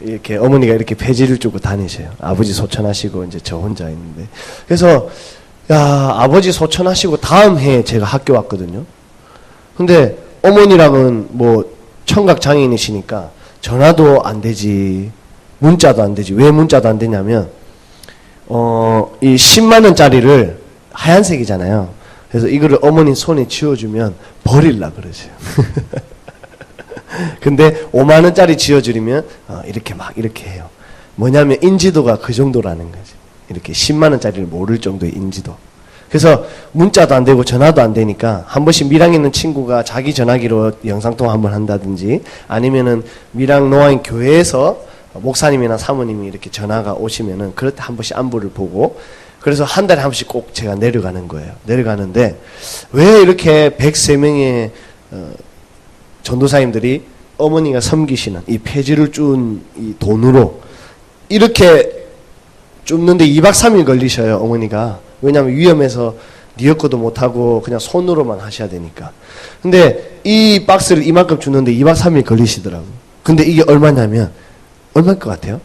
이렇게 어머니가 이렇게 폐지를 쫓고 다니셔요. 아버지 소천하시고 이제 저 혼자 있는데. 그래서 야, 아버지 소천하시고 다음 해에 제가 학교 왔거든요. 근데 어머니랑은 뭐 청각 장애인이시니까 전화도 안 되지, 문자도 안 되지. 왜 문자도 안 되냐면 이 10만 원짜리를 하얀색이잖아요. 그래서 이거를 어머니 손에 쥐어주면 버릴라 그러세요. 근데 5만 원짜리 쥐어주면 이렇게 막 이렇게 해요. 뭐냐면 인지도가 그 정도라는 거지. 이렇게 10만 원짜리를 모를 정도의 인지도. 그래서 문자도 안 되고 전화도 안 되니까 한 번씩 밀양에 있는 친구가 자기 전화기로 영상통화 한번 한다든지 아니면은 밀양 노아인 교회에서 목사님이나 사모님이 이렇게 전화가 오시면은 그럴 때 한 번씩 안부를 보고 그래서 한 달에 한 번씩 꼭 제가 내려가는 거예요. 내려가는데 왜 이렇게 103명의 전도사님들이 어머니가 섬기시는 이 폐지를 준 이 돈으로 이렇게 줍는데 2박 3일 걸리셔요, 어머니가. 왜냐하면 위험해서 리어커도 못하고 그냥 손으로만 하셔야 되니까. 근데 이 박스를 이만큼 주는데 2박 3일 걸리시더라고요. 근데 이게 얼마냐면 얼마일 것 같아요?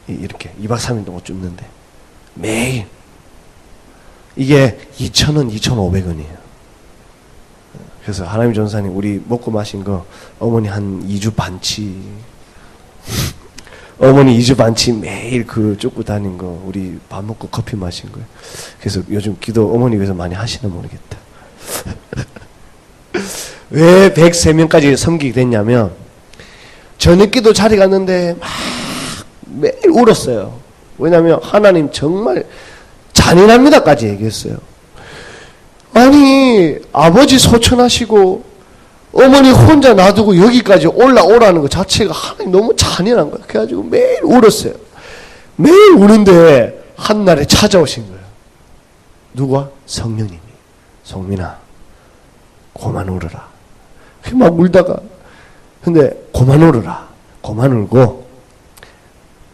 이렇게 2박 3일 동안 줍는데 매일 이게 2,000원, 2,500원이에요. 그래서 하나님 전사님 우리 먹고 마신 거 어머니 한 2주 반치 어머니 2주 반치 매일 그 쫓고 다닌 거 우리 밥 먹고 커피 마신 거예요. 그래서 요즘 기도 어머니 위해서 많이 하시나 모르겠다. 왜 103명까지 섬기게 됐냐면 저녁기도 자리 갔는데 막 매일 울었어요. 왜냐하면 하나님 정말 잔인합니다까지 얘기했어요. 아니 아버지 소천하시고 어머니 혼자 놔두고 여기까지 올라오라는 것 자체가 하나님 너무 잔인한 거야. 그래가지고 매일 울었어요. 매일 우는데 한날에 찾아오신 거예요. 누가? 성령님이. 송민아, 그만 울어라. 막 울다가, 근데 그만 울어라. 그만 울고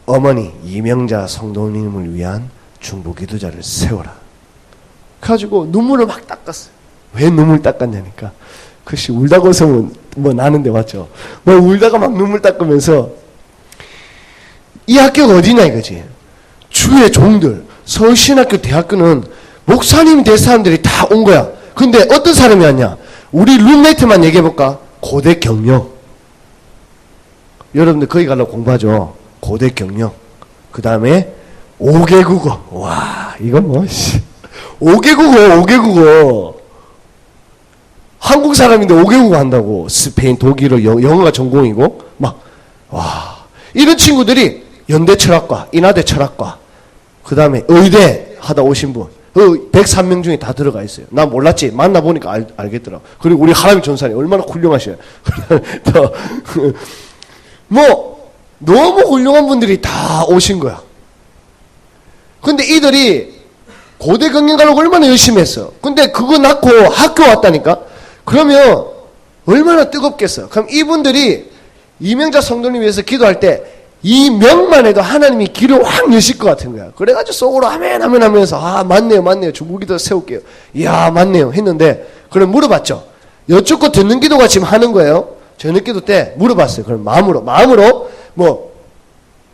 어머니 이명자 성도님을 위한 중보기도자를 세워라. 그래가지고 눈물을 막 닦았어요. 왜 눈물 닦았냐니까, 그것이 울다가 웃으면 뭐 나는데 맞죠? 뭐 울다가 막 눈물 닦으면서 이 학교가 어디냐 이거지. 주의 종들, 서울신학교 대학교는 목사님 될 사람들이 다 온 거야. 근데 어떤 사람이 왔냐? 우리 룸메이트만 얘기해볼까? 고대 경영. 여러분들 거기 가려고 공부하죠. 고대 경영. 그 다음에 5개 국어. 와, 이건 뭐 5개 국어, 5개 국어. 한국 사람인데 5개 국어 한다고. 스페인, 독일어, 영어가 전공이고 막, 와, 이런 친구들이 연대 철학과, 인하대 철학과, 그 다음에 의대 하다 오신 분, 103명 중에 다 들어가 있어요. 나 몰랐지. 만나보니까 알겠더라. 그리고 우리 하람이 전사님 얼마나 훌륭하셔요. 뭐 너무 훌륭한 분들이 다 오신 거야. 근데 이들이 고대 경영 가려고 얼마나 열심히 했어. 근데 그거 낳고 학교 왔다니까. 그러면 얼마나 뜨겁겠어. 그럼 이분들이 이명자 성도님 위해서 기도할 때 이 명만 해도 하나님이 길을 확 여실 것 같은 거야. 그래가지고 속으로 아멘 아멘 하면서 아 맞네요 중보기도 세울게요. 이야 맞네요 했는데, 그럼 물어봤죠. 여쭙고 듣는 기도가 지금 하는 거예요. 저녁 기도 때 물어봤어요. 그럼 마음으로 뭐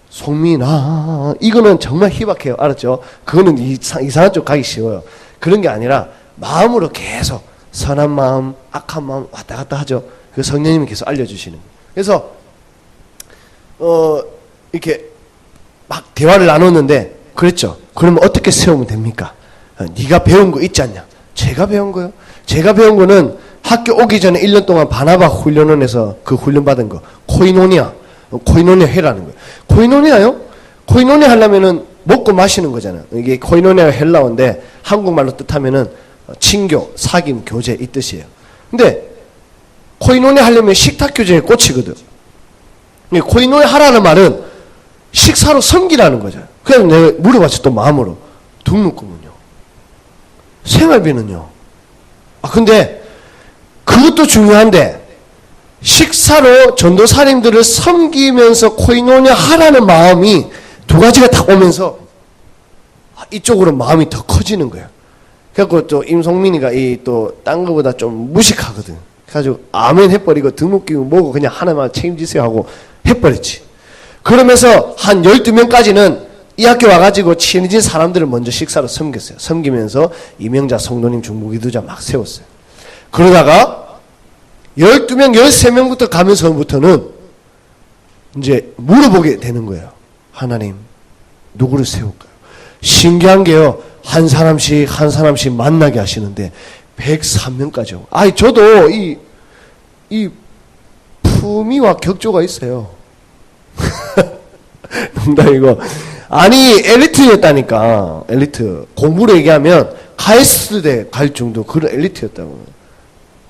송민아, 이거는 정말 희박해요. 알았죠? 그거는 이상한 쪽 가기 쉬워요. 그런 게 아니라 마음으로 계속 선한 마음, 악한 마음 왔다 갔다 하죠. 그 성령님이 계속 알려주시는 거예요. 그래서 이렇게 막 대화를 나눴는데, 그랬죠. 그러면 어떻게 세우면 됩니까? 네가 배운 거 있지 않냐? 제가 배운 거요? 제가 배운 거는 학교 오기 전에 1년 동안 바나바 훈련원에서 그 훈련 받은 거, 코이노니아 해라는 거예요. 코이노니아 하려면은 먹고 마시는 거잖아요. 이게 코이노니아 헬라어인데 한국말로 뜻하면은 친교, 사귐, 교제 이 뜻이에요. 근데 코이노니아 하려면 식탁 교제에 꽂히거든. 코이노니아 하라는 말은 식사로 섬기라는 거죠. 그래서 내가 물어봤죠. 또 마음으로. 등록금은요? 생활비는요? 근데 그것도 중요한데, 식사로 전도사님들을 섬기면서 코이노니아 하라는 마음이 두 가지가 딱 오면서 이쪽으로 마음이 더 커지는 거예요. 그래갖고 또 임송민이가 또 딴 거보다 좀 무식하거든. 그래가지고 아멘 해버리고 등록기금 뭐고 그냥 하나만 책임지세요 하고 해버렸지. 그러면서 한 12명까지는 이 학교 와가지고 친해진 사람들을 먼저 식사로 섬겼어요. 섬기면서 이명자 성도님 중보기도자 막 세웠어요. 그러다가 12명, 13명부터 가면서부터는 이제 물어보게 되는 거예요. 하나님, 누구를 세울까요? 신기한 게요. 한 사람씩 만나게 하시는데 103명까지요. 저도 이 품위와 격조가 있어요. 농담이고. 엘리트였다니까. 엘리트. 공부로 얘기하면 가이스대 갈 정도 그런 엘리트였다고.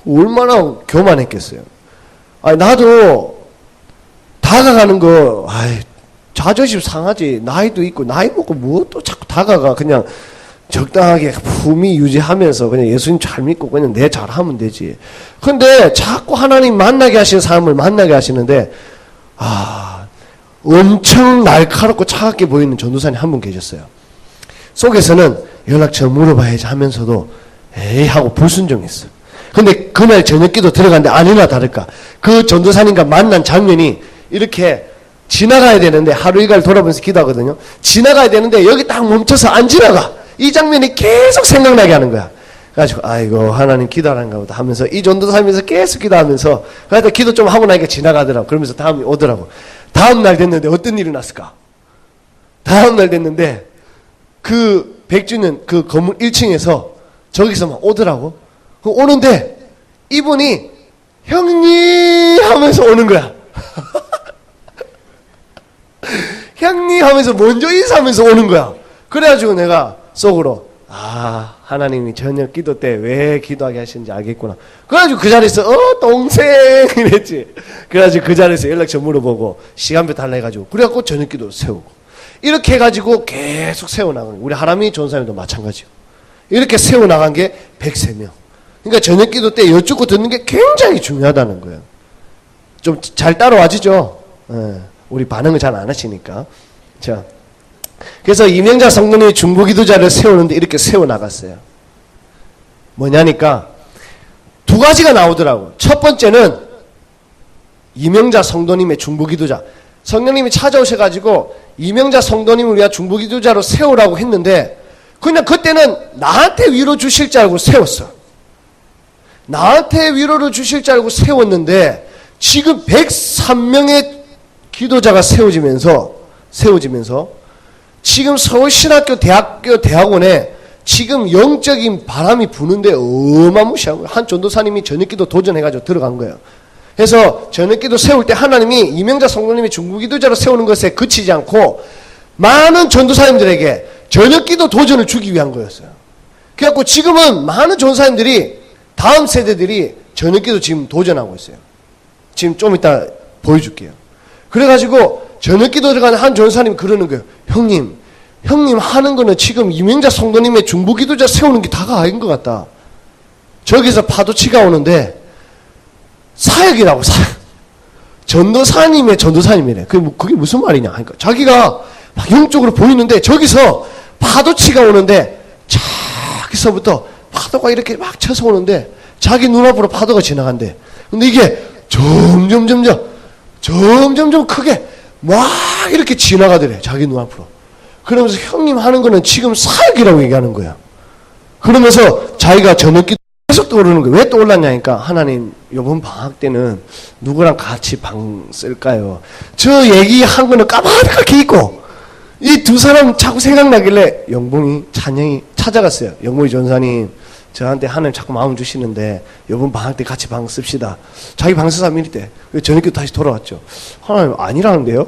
얼마나 교만했겠어요. 나도 다가가는 거, 자존심 상하지. 나이도 있고, 나이 먹고 뭐 또 자꾸 다가가. 그냥 적당하게 품위 유지하면서 그냥 예수님 잘 믿고 그냥 내 잘하면 되지. 근데 자꾸 하나님 만나게 하시는 사람을 만나게 하시는데, 엄청 날카롭고 차갑게 보이는 전도사님 한 분 계셨어요. 속에서는 연락처 물어봐야지 하면서도 에이 하고 불순종했어. 근데 그날 저녁 기도 들어갔는데 아니나 다를까 그 전도사님과 만난 장면이 이렇게 지나가야 되는데, 하루 일과를 돌아보면서 기도하거든요. 지나가야 되는데 여기 딱 멈춰서 안 지나가. 이 장면이 계속 생각나게 하는 거야. 그래가지고 아이고 하나님 기도하는가 보다 하면서 이 전도사님에서 계속 기도하면서, 그래도 기도 좀 하고 나니까 지나가더라고. 그러면서 다음이 오더라고. 다음 날 됐는데 어떤 일이 났을까? 다음 날 됐는데 그 100주년 그 건물 1층에서 저기서 막 오더라고. 오는데 이분이 형님 하면서 오는 거야. 형님 하면서 먼저 인사하면서 오는 거야. 그래가지고 내가 속으로 하나님이 저녁 기도 때 왜 기도하게 하시는지 알겠구나. 그래가지고 그 자리에서 동생 이랬지. 그래가지고 그 자리에서 연락처 물어보고 시간표 달라 해가지고 그래갖고 저녁 기도 세우고 이렇게 해가지고 계속 세워나가는 거예요. 우리 하람이 전사님도 마찬가지요. 이렇게 세워나간 게 103명. 그러니까 저녁 기도 때 여쭙고 듣는 게 굉장히 중요하다는 거예요. 좀 잘 따라와지죠. 예, 우리 반응을 잘 안 하시니까. 자, 그래서 이명자 성도님이 중보기도자를 세우는데 이렇게 세워나갔어요. 뭐냐니까 두 가지가 나오더라고. 첫 번째는 이명자 성도님의 중보기도자. 성령님이 찾아오셔가지고 이명자 성도님을 우리가 중보기도자로 세우라고 했는데 그냥 그때는 나한테 위로 주실 줄 알고 세웠어. 나한테 위로를 주실 줄 알고 세웠는데 지금 103명의 기도자가 세워지면서 지금 서울신학교 대학원에 지금 영적인 바람이 부는데 어마무시하고요. 한 전도사님이 저녁기도 도전해가지고 들어간 거예요. 그래서 저녁기도 세울 때 하나님이 이명자 성도님이 중보기도자로 세우는 것에 그치지 않고 많은 전도사님들에게 저녁기도 도전을 주기 위한 거였어요. 그래갖고 지금은 많은 전도사님들이 다음 세대들이 저녁기도 지금 도전하고 있어요. 지금 좀 이따 보여줄게요. 그래가지고 저녁기도 들어가는 한 전도사님이 그러는 거예요. 형님 하는 거는 지금 이명자 성도님의 중보기도자 세우는 게 다가 아닌 것 같다. 저기서 파도치가 오는데 사역이라고 사역. 전도사님의 전도사님이래. 그게 무슨 말이냐 하니까 자기가 막 영적으로 보이는데 저기서 파도치가 오는데 저기서부터 파도가 이렇게 막 쳐서 오는데 자기 눈앞으로 파도가 지나간대. 근데 이게 점점 크게 막 이렇게 지나가더래. 자기 눈앞으로. 그러면서 형님 하는 거는 지금 사역이라고 얘기하는 거야. 그러면서 자기가 저녁기 계속 떠오르는 거예요. 왜 떠올랐냐니까 하나님 이번 방학 때는 누구랑 같이 방 쓸까요? 저 얘기한 거는 까맣게 있고 이 두 사람 자꾸 생각나길래 영봉이 찬영이 찾아갔어요. 영봉이 전사님 저한테 하나님 자꾸 마음 주시는데 이번 방학 때 같이 방 씁시다. 자기 방 쓰사 미리 저녁기도 다시 돌아왔죠. 하나님 아니라는데요?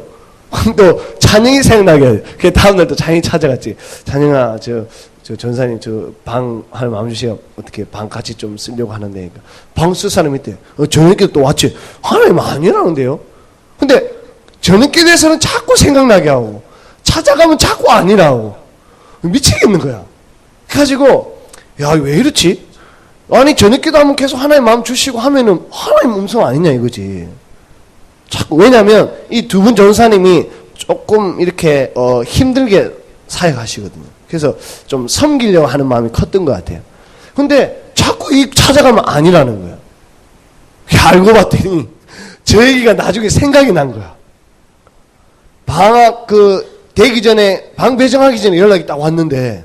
또 찬영이 생각나게 그 다음날 또 찬영이 찾아갔지. 찬영아 저 전사님 저 방 하나님 마음 주시면 어떻게 방 같이 좀 쓰려고 하는데 그러니까 방 쓸 사람 있대. 저녁기도 또 왔지. 하나님 아니라는데요? 근데 저녁기도에서는 자꾸 생각나게 하고 찾아가면 자꾸 아니라고 미치겠는 거야. 그래가지고 야 왜 이렇지? 아니 저녁기도 하면 계속 하나님 마음 주시고 하면은 하나님 음성 아니냐 이거지. 자꾸 왜냐하면 이 두 분 전사님이 조금 이렇게 힘들게 사역하시거든요. 그래서 좀 섬기려고 하는 마음이 컸던 것 같아요. 근데 자꾸 이 찾아가면 아니라는 거예요. 알고 봤더니 저 얘기가 나중에 생각이 난 거야. 방학 되기 전에 방 배정하기 전에 연락이 딱 왔는데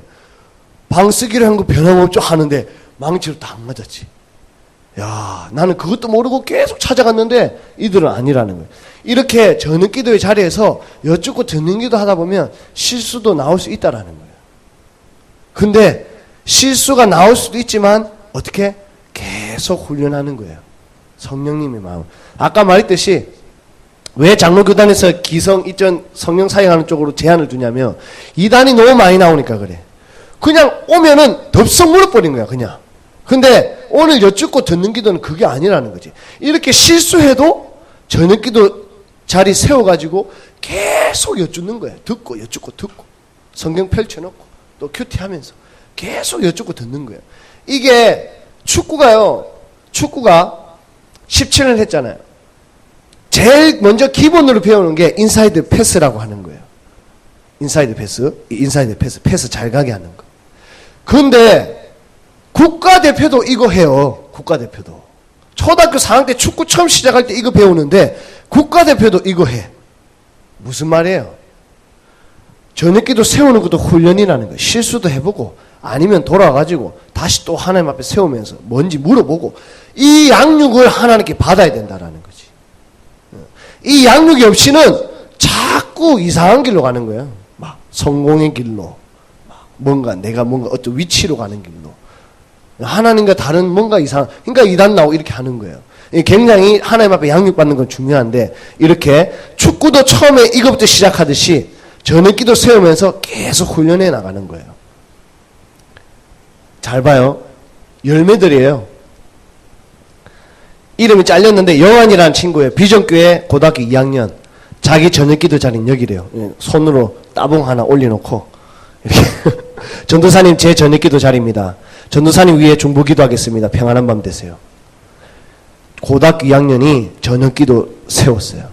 방 쓰기로 한 거 변함없죠 하는데 망치로 딱 맞았지. 야 나는 그것도 모르고 계속 찾아갔는데 이들은 아니라는 거예요. 이렇게 저녁 기도의 자리에서 여쭙고 듣는 기도 하다 보면 실수도 나올 수 있다라는 거예요. 근데 실수가 나올 수도 있지만 어떻게 계속 훈련하는 거예요. 성령님의 마음. 아까 말했듯이 왜 장로교단에서 기성 이전 성령 사역하는 쪽으로 제한을 두냐면 이단이 너무 많이 나오니까 그래. 그냥 오면은 덥석 물어버린 거야 그냥. 근데 오늘 여쭙고 듣는 기도는 그게 아니라는 거지. 이렇게 실수해도 저녁 기도 자리 세워가지고 계속 여쭙는 거야. 듣고 여쭙고 듣고 성경 펼쳐놓고 또 큐티하면서 계속 여쭙고 듣는 거예요. 이게 축구가 17년 했잖아요. 제일 먼저 기본으로 배우는 게 인사이드 패스라고 하는 거예요. 인사이드 패스 잘 가게 하는 거. 근데 국가대표도 이거 해요. 국가대표도. 초등학교 4학년 때 축구 처음 시작할 때 이거 배우는데 국가대표도 이거 해. 무슨 말이에요? 저녁기도 세우는 것도 훈련이라는 거예요. 실수도 해보고 아니면 돌아가지고 다시 또 하나님 앞에 세우면서 뭔지 물어보고 이 양육을 하나님께 받아야 된다라는 거지. 이 양육이 없이는 자꾸 이상한 길로 가는 거예요. 막 성공의 길로, 내가 뭔가 어떤 위치로 가는 길로. 하나님과 다른 뭔가 그러니까 이단 나오고 이렇게 하는 거예요. 굉장히 하나님 앞에 양육받는 건 중요한데 이렇게 축구도 처음에 이것부터 시작하듯이 저녁기도 세우면서 계속 훈련해 나가는 거예요. 잘 봐요. 열매들이에요. 이름이 잘렸는데 영환이라는 친구예요. 비전교회 고등학교 2학년. 자기 저녁기도 자리는 여기래요. 손으로 따봉 하나 올려놓고 이렇게 전도사님 제 저녁기도 자리입니다. 전도사님 위에 중보기도 하겠습니다. 평안한 밤 되세요. 고등학교 2학년이 저녁기도 세웠어요.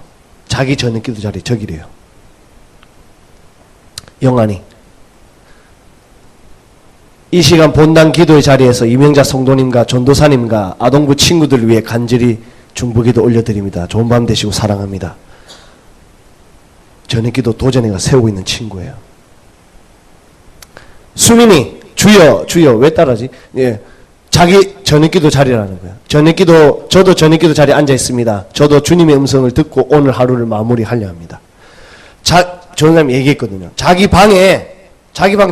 자기 저녁기도 자리 저기래요. 영환이. 이 시간 본당 기도의 자리에서 이명자 성도님과 전도사님과 아동부 친구들을 위해 간절히 중보기도 올려드립니다. 좋은 밤 되시고 사랑합니다. 저녁기도 도전이가 세우고 있는 친구예요. 수민이 주여 왜 따라하지? 예, 자기 저녁기도 자리라는 거예요. 저녁기도 저도 저녁기도 자리에 앉아 있습니다. 저도 주님의 음성을 듣고 오늘 하루를 마무리하려 합니다. 전사님 얘기했거든요. 자기 방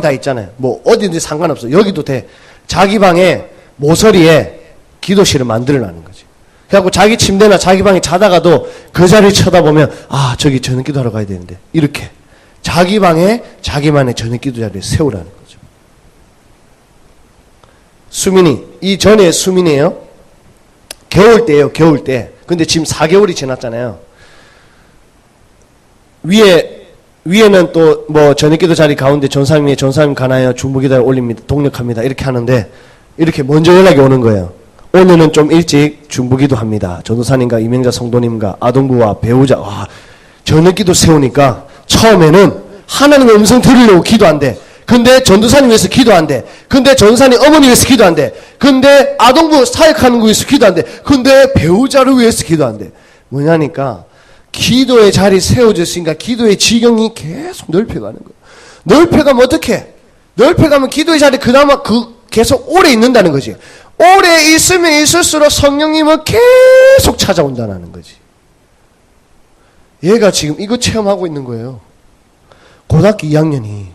다 있잖아요. 뭐 어디든지 상관없어. 여기도 돼. 자기 방에 모서리에 기도실을 만들어라는 거지. 그래갖고 자기 침대나 자기 방에 자다가도 그 자리를 쳐다보면 아 저기 저녁 기도하러 가야 되는데 이렇게 자기 방에 자기만의 저녁 기도 자리를 세우라는 거죠. 수민이 이 전에 수민이에요. 겨울 때예요. 겨울 때. 근데 지금 4개월이 지났잖아요. 위에는 또 뭐 저녁기도 자리 가운데 전사님 가나요? 중보기도를 올립니다. 동력합니다. 이렇게 하는데 이렇게 먼저 연락이 오는 거예요. 오늘은 좀 일찍 중보기도 합니다. 전도사님과 이명자 성도님과 아동부와 배우자 저녁기도 세우니까 처음에는 하나님의 음성 들으려고 기도한대. 근데 전도사님 위해서 기도한대. 근데 전도사님 어머니 위해서 기도한대. 근데 아동부 사역하는 거 위해서 기도한대. 근데 배우자를 위해서 기도한대. 뭐냐니까 기도의 자리 세워졌으니까 기도의 지경이 계속 넓혀가는 거예요. 넓혀가면 어떡해? 넓혀가면 기도의 자리 그나마 계속 오래 있는다는 거지. 오래 있으면 있을수록 성령님은 계속 찾아온다는 거지. 얘가 지금 이거 체험하고 있는 거예요. 고등학교 2학년이.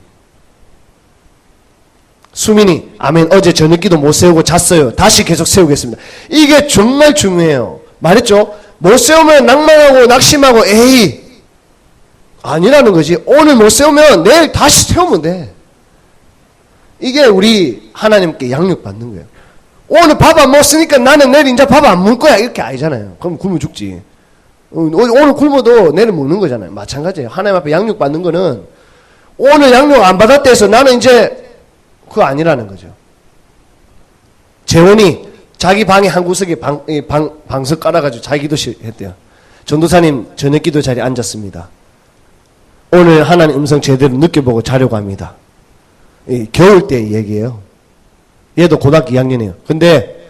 수민이 아멘 어제 저녁기도 못 세우고 잤어요. 다시 계속 세우겠습니다. 이게 정말 중요해요. 말했죠? 못 세우면 낭만하고 낙심하고 에이 아니라는 거지. 오늘 못 세우면 내일 다시 세우면 돼. 이게 우리 하나님께 양육받는 거예요. 오늘 밥 안 먹었으니까 나는 내일 이제 밥 안 먹을 거야 이렇게 아니잖아요. 그럼 굶어 죽지. 오늘 굶어도 내일 먹는 거잖아요. 마찬가지예요. 하나님 앞에 양육받는 거는 오늘 양육 안 받았다 해서 나는 이제 그거 아니라는 거죠. 재원이 자기 방에 한 구석에 방석 깔아가지고 자기 기도실 했대요. 전도사님 저녁 기도 자리에 앉았습니다. 오늘 하나님 음성 제대로 느껴보고 자려고 합니다. 겨울 때 얘기예요. 얘도 고등학교 2학년이에요. 근데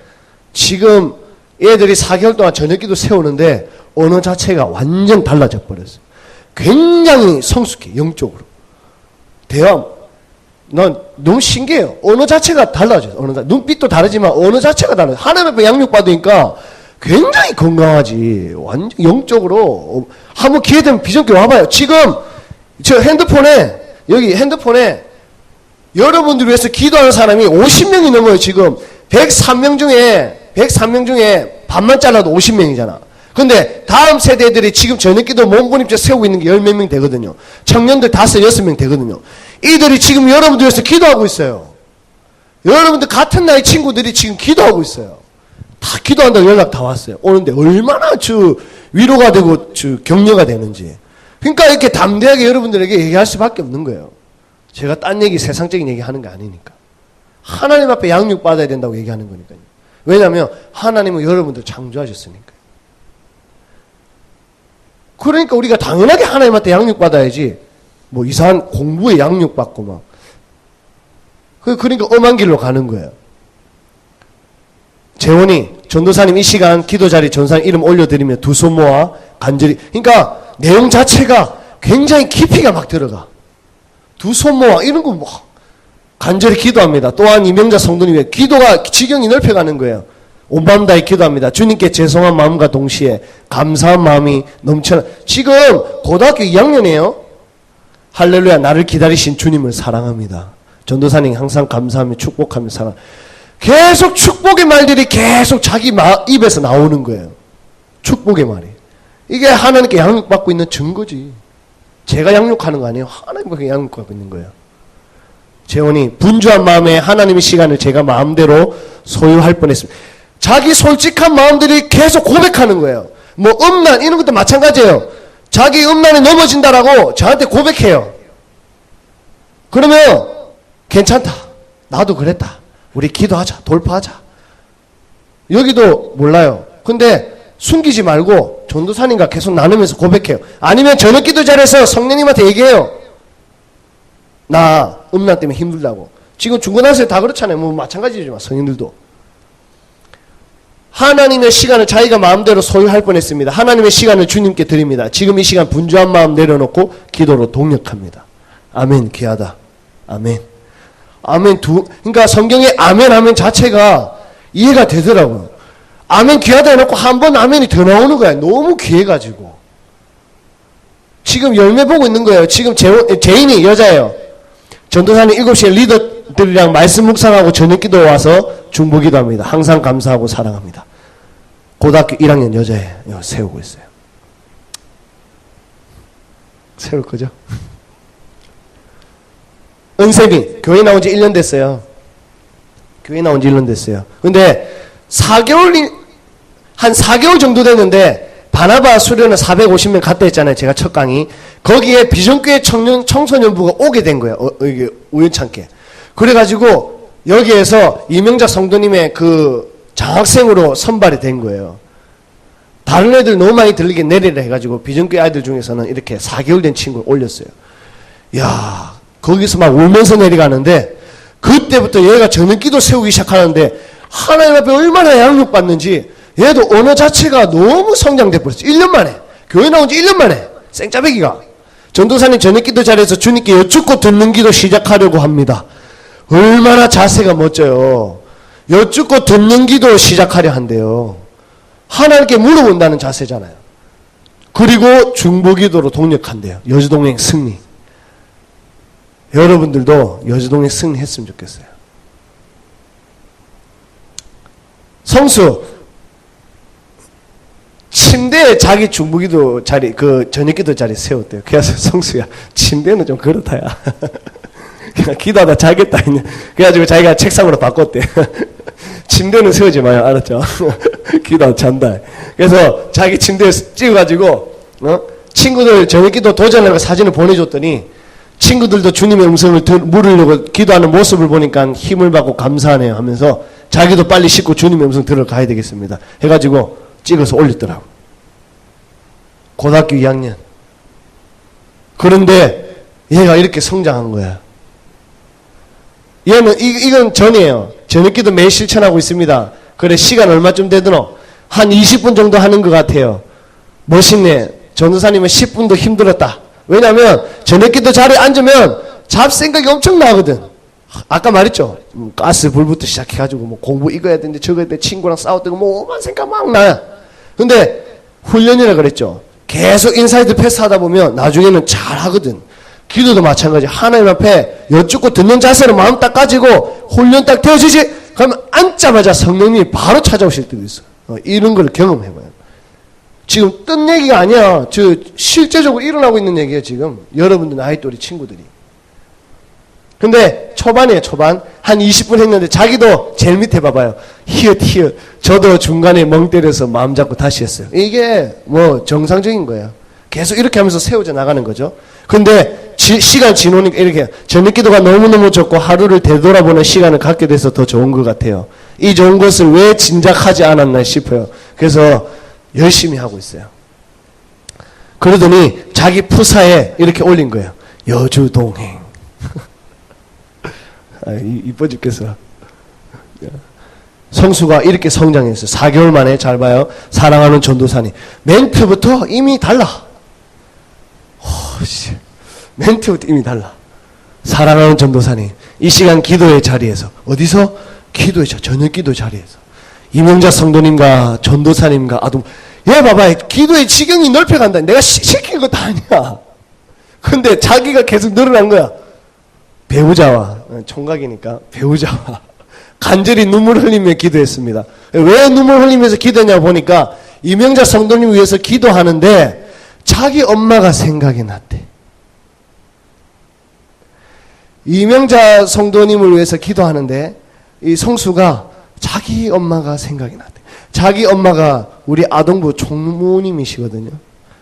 지금 애들이 4개월 동안 저녁 기도 세우는데 언어 자체가 완전 달라져 버렸어요. 굉장히 성숙해 영적으로. 난 너무 신기해요. 언어 자체가 달라져요. 눈빛도 다르지만 언어 자체가 달라요. 하나님 앞에 양육받으니까 굉장히 건강하지. 완전 영적으로. 한번 기회 되면 비전교회 와봐요. 지금 저 여기 핸드폰에 여러분들 위해서 기도하는 사람이 50명이 넘어요. 지금 103명 중에 반만 잘라도 50명이잖아. 근데 다음 세대들이 지금 저녁기도 몸부림째 세우고 있는 게 10몇 명 되거든요. 청년들 5, 6명 되거든요. 이들이 지금 여러분들 위해서 기도하고 있어요. 여러분들 같은 나이 친구들이 지금 기도하고 있어요. 다 기도한다고 연락 다 왔어요. 오는데 얼마나 위로가 되고 격려가 되는지. 그러니까 이렇게 담대하게 여러분들에게 얘기할 수밖에 없는 거예요. 제가 딴 얘기 세상적인 얘기 하는 게 아니니까. 하나님 앞에 양육받아야 된다고 얘기하는 거니까요. 왜냐하면 하나님은 여러분들 창조하셨으니까. 그러니까 우리가 당연하게 하나님한테 양육받아야지. 뭐 이상한 공부에 양육받고 막. 그러니까 엄한 길로 가는 거예요. 재원이 전도사님 이 시간 기도자리 전사님 이름 올려드리며 두 손 모아 간절히. 그러니까 내용 자체가 굉장히 깊이가 막 들어가. 두 손 모아 이런 거 뭐 간절히 기도합니다. 또한 이명자 성도님의 기도가 지경이 넓혀가는 거예요. 온 밤 다해 기도합니다. 주님께 죄송한 마음과 동시에 감사한 마음이 넘쳐나. 지금 고등학교 2학년이에요. 할렐루야 나를 기다리신 주님을 사랑합니다. 전도사님 항상 감사하며 축복하며 사랑. 계속 축복의 말들이 계속 자기 입에서 나오는 거예요. 축복의 말이. 이게 하나님께 양육받고 있는 증거지. 제가 양육하는 거 아니에요. 하나님께 양육받고 있는 거예요. 재혼이 분주한 마음에 하나님의 시간을 제가 마음대로 소유할 뻔했습니다. 자기 솔직한 마음들이 계속 고백하는 거예요. 뭐 음란 이런 것도 마찬가지예요. 자기 음란에 넘어진다라고 저한테 고백해요. 그러면 괜찮다. 나도 그랬다. 우리 기도하자. 돌파하자. 여기도 몰라요. 근데 숨기지 말고 전도사님과 계속 나누면서 고백해요. 아니면 저녁 기도 자리에서 성령님한테 얘기해요. 나 음란 때문에 힘들다고. 지금 중고등학생 다 그렇잖아요. 뭐 마찬가지지만 성인들도. 하나님의 시간을 자기가 마음대로 소유할 뻔했습니다. 하나님의 시간을 주님께 드립니다. 지금 이 시간 분주한 마음 내려놓고 기도로 동력합니다. 아멘. 귀하다. 아멘. 아멘. 그러니까 성경에 아멘 하면 자체가 이해가 되더라고요. 아멘 귀하다 해놓고 한 번 아멘이 더 나오는 거야. 너무 귀해가지고. 지금 열매 보고 있는 거예요. 지금 제인이 여자예요. 전도사님 7시에 리더들이랑 말씀 묵상하고 저녁 기도 와서 중보 기도합니다. 항상 감사하고 사랑합니다. 고등학교 1학년 여자예요. 세우고 있어요. 세울 거죠? 은쌤이 교회 나온 지 1년 됐어요. 교회 나온 지 1년 됐어요. 근데 4개월, 한 4개월 정도 됐는데 바나바 수련회 450명 갔다 했잖아요. 제가 첫 강의. 거기에 비전교회 청소년부가 오게 된 거예요. 이게 우연찮게. 그래가지고 여기에서 이명자 성도님의 그 장학생으로 선발이 된 거예요. 다른 애들 너무 많이 들리게 내리라 해가지고 비전교회 아이들 중에서는 이렇게 4개월 된 친구를 올렸어요. 야, 거기서 막 울면서 내려가는데 그때부터 얘가 저녁기도 세우기 시작하는데 하나님 앞에 얼마나 양육받는지 얘도 언어 자체가 너무 성장돼 버렸어요. 1년 만에. 교회 나온 지 1년 만에. 생짜배기가. 전도사님 저녁기도 자리에서 주님께 여쭙고 듣는 기도 시작하려고 합니다. 얼마나 자세가 멋져요. 여쭙고 듣는 기도 시작하려 한대요. 하나님께 물어본다는 자세잖아요. 그리고 중보기도로 동력한대요. 여주동행 승리. 여러분들도 여주동행 승리했으면 좋겠어요. 성수 침대에 자기 중보기도 자리 그 저녁기도 자리 세웠대요. 그래서 성수야 침대는 좀 그렇다야. 그냥 기도하다 자겠다. 그래가지고 자기가 책상으로 바꿨대. 침대는 세우지 마요. 알았죠? 기도하다 잔다. 그래서 자기 침대에 찍어가지고 친구들 저녁기도 도전하고 사진을 보내줬더니 친구들도 주님의 음성을 물으려고 기도하는 모습을 보니까 힘을 받고 감사하네요 하면서 자기도 빨리 씻고 주님의 음성 들어가야 되겠습니다 해가지고 찍어서 올렸더라고. 고등학교 2학년. 그런데 얘가 이렇게 성장한 거야. 얘는 이건 전이에요. 저녁기도 매일 실천하고 있습니다. 그래 시간 얼마쯤 되드노? 한 20분 정도 하는 것 같아요. 멋있네. 전도사님은 10분도 힘들었다. 왜냐하면 저녁기도 자리에 앉으면 잡생각이 엄청 나거든. 아까 말했죠. 가스 불부터 시작해가지고 뭐 공부 이거 해야 되는데 저거 해야 되는데 친구랑 싸웠다고 뭐 오만 생각 막 나요. 근데 훈련이라 그랬죠. 계속 인사이드 패스하다 보면 나중에는 잘하거든. 기도도 마찬가지. 하나님 앞에 여쭙고 듣는 자세로 마음 딱 가지고 훈련 딱 되어지지. 그러면 앉자마자 성령님이 바로 찾아오실 때도 있어. 이런 걸 경험해봐요. 지금 뜬 얘기가 아니야. 실제적으로 일어나고 있는 얘기예요. 지금 여러분들 나이 또래 친구들이. 근데 초반이에요. 초반 한 20분 했는데 자기도 제일 밑에 봐봐요. 히읗 저도 중간에 멍 때려서 마음 잡고 다시 했어요. 이게 뭐 정상적인 거예요. 계속 이렇게 하면서 세워져 나가는 거죠. 근데 시간 지나니까 이렇게 저녁 기도가 너무너무 적고 하루를 되돌아보는 시간을 갖게 돼서 더 좋은 것 같아요. 이 좋은 것을 왜 진작하지 않았나 싶어요. 그래서 열심히 하고 있어요. 그러더니 자기 푸사에 이렇게 올린 거예요. 여주동행. 이뻐 죽겠어. 성수가 이렇게 성장했어요. 4개월 만에 잘 봐요. 사랑하는 전도사님. 멘트부터 이미 달라. 멘트부터 이미 달라. 사랑하는 전도사님. 이 시간 기도의 자리에서. 어디서? 기도의 자리. 저녁 기도 자리에서. 이명자 성도님과 전도사님과 아동. 얘 봐봐. 기도의 지경이 넓혀간다. 내가 시킨 것도 아니야. 근데 자기가 계속 늘어난 거야. 배우자와 총각이니까 배우자와 간절히 눈물 흘리며 기도했습니다. 왜 눈물 흘리면서 기도했냐 보니까 이명자 성도님 위해서 기도하는데 자기 엄마가 생각이 났대. 이명자 성도님을 위해서 기도하는데 이 성수가 자기 엄마가 생각이 났대. 자기 엄마가 우리 아동부 총무님이시거든요.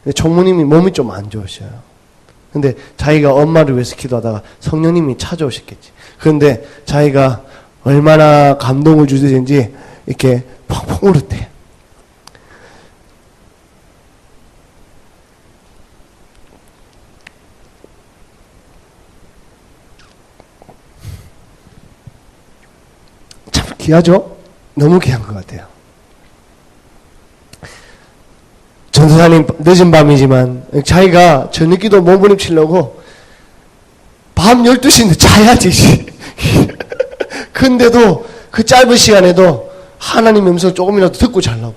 근데 총무님이 몸이 좀 안 좋으셔요. 근데 자기가 엄마를 위해서 기도하다가 성령님이 찾아오셨겠지. 그런데 자기가 얼마나 감동을 주시는지 이렇게 펑펑 울었대. 참 귀하죠? 너무 귀한 것 같아요. 전도사님 늦은 밤이지만 자기가 저녁기도 몸부림치려고 밤 12시인데 자야지. 근데도 그 짧은 시간에도 하나님의 음성을 조금이라도 듣고 자려고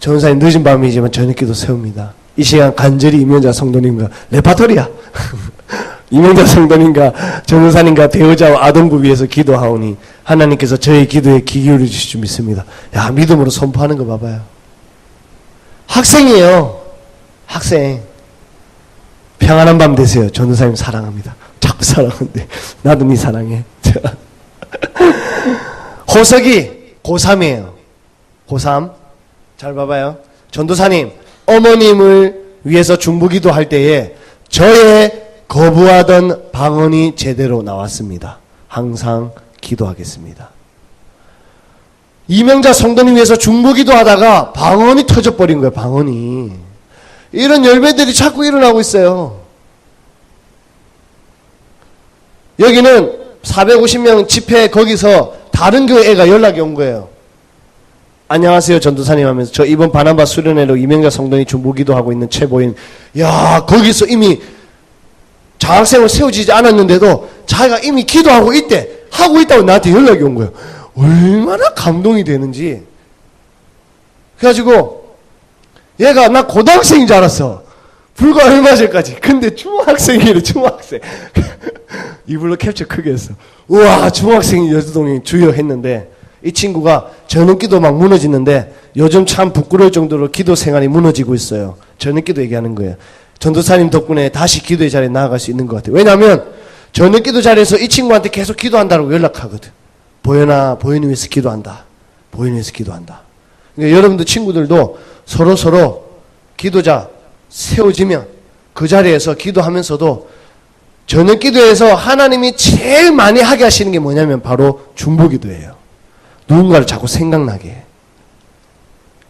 전도사님 늦은 밤이지만 저녁기도 세웁니다. 이 시간 간절히 이명자 성도님과 레파토리야. 이명자 성도님과 전도사님과 배우자와 아동부 위해서 기도하오니 하나님께서 저희 기도에 귀 기울여 주실 줄 믿습니다. 야, 믿음으로 선포하는 거 봐봐요. 학생이에요. 학생. 평안한 밤 되세요. 전도사님 사랑합니다. 자꾸 사랑하는데 나도 네 사랑해. 호석이 고3이에요. 고3. 잘 봐봐요. 전도사님, 어머님을 위해서 중보기도 할 때에 저의 거부하던 방언이 제대로 나왔습니다. 항상 기도하겠습니다. 이명자 성도님 위해서 중보기도 하다가 방언이 터져버린 거예요. 방언이. 이런 열매들이 자꾸 일어나고 있어요. 여기는 450명 집회 거기서 다른 교회 애가 연락이 온 거예요. 안녕하세요 전도사님 하면서 저 이번 바나바 수련회로 이명자 성도님 중보기도 하고 있는 최보인. 야, 거기서 이미 장학생을 세워지지 않았는데도 자기가 이미 기도하고 있대. 하고 있다고 나한테 연락이 온 거예요. 얼마나 감동이 되는지. 그래가지고 얘가 나 고등학생인 줄 알았어. 불과 얼마 전까지. 근데 중학생이래. 중학생. 이불로 캡처 크게 했어. 우와, 중학생이 여주동행 주여 했는데 이 친구가 저녁기도 막 무너지는데 요즘 참 부끄러울 정도로 기도 생활이 무너지고 있어요. 저녁기도 얘기하는 거예요. 전도사님 덕분에 다시 기도의 자리에 나아갈 수 있는 것 같아요. 왜냐하면 저녁기도 자리에서 이 친구한테 계속 기도한다고 연락하거든. 보현아, 보현이 위해서 기도한다. 보현이 위해서 기도한다. 그러니까 여러분들 친구들도 서로 기도자 세워지면 그 자리에서 기도하면서도 저녁기도에서 하나님이 제일 많이 하게 하시는 게 뭐냐면 바로 중보기도예요. 누군가를 자꾸 생각나게 해.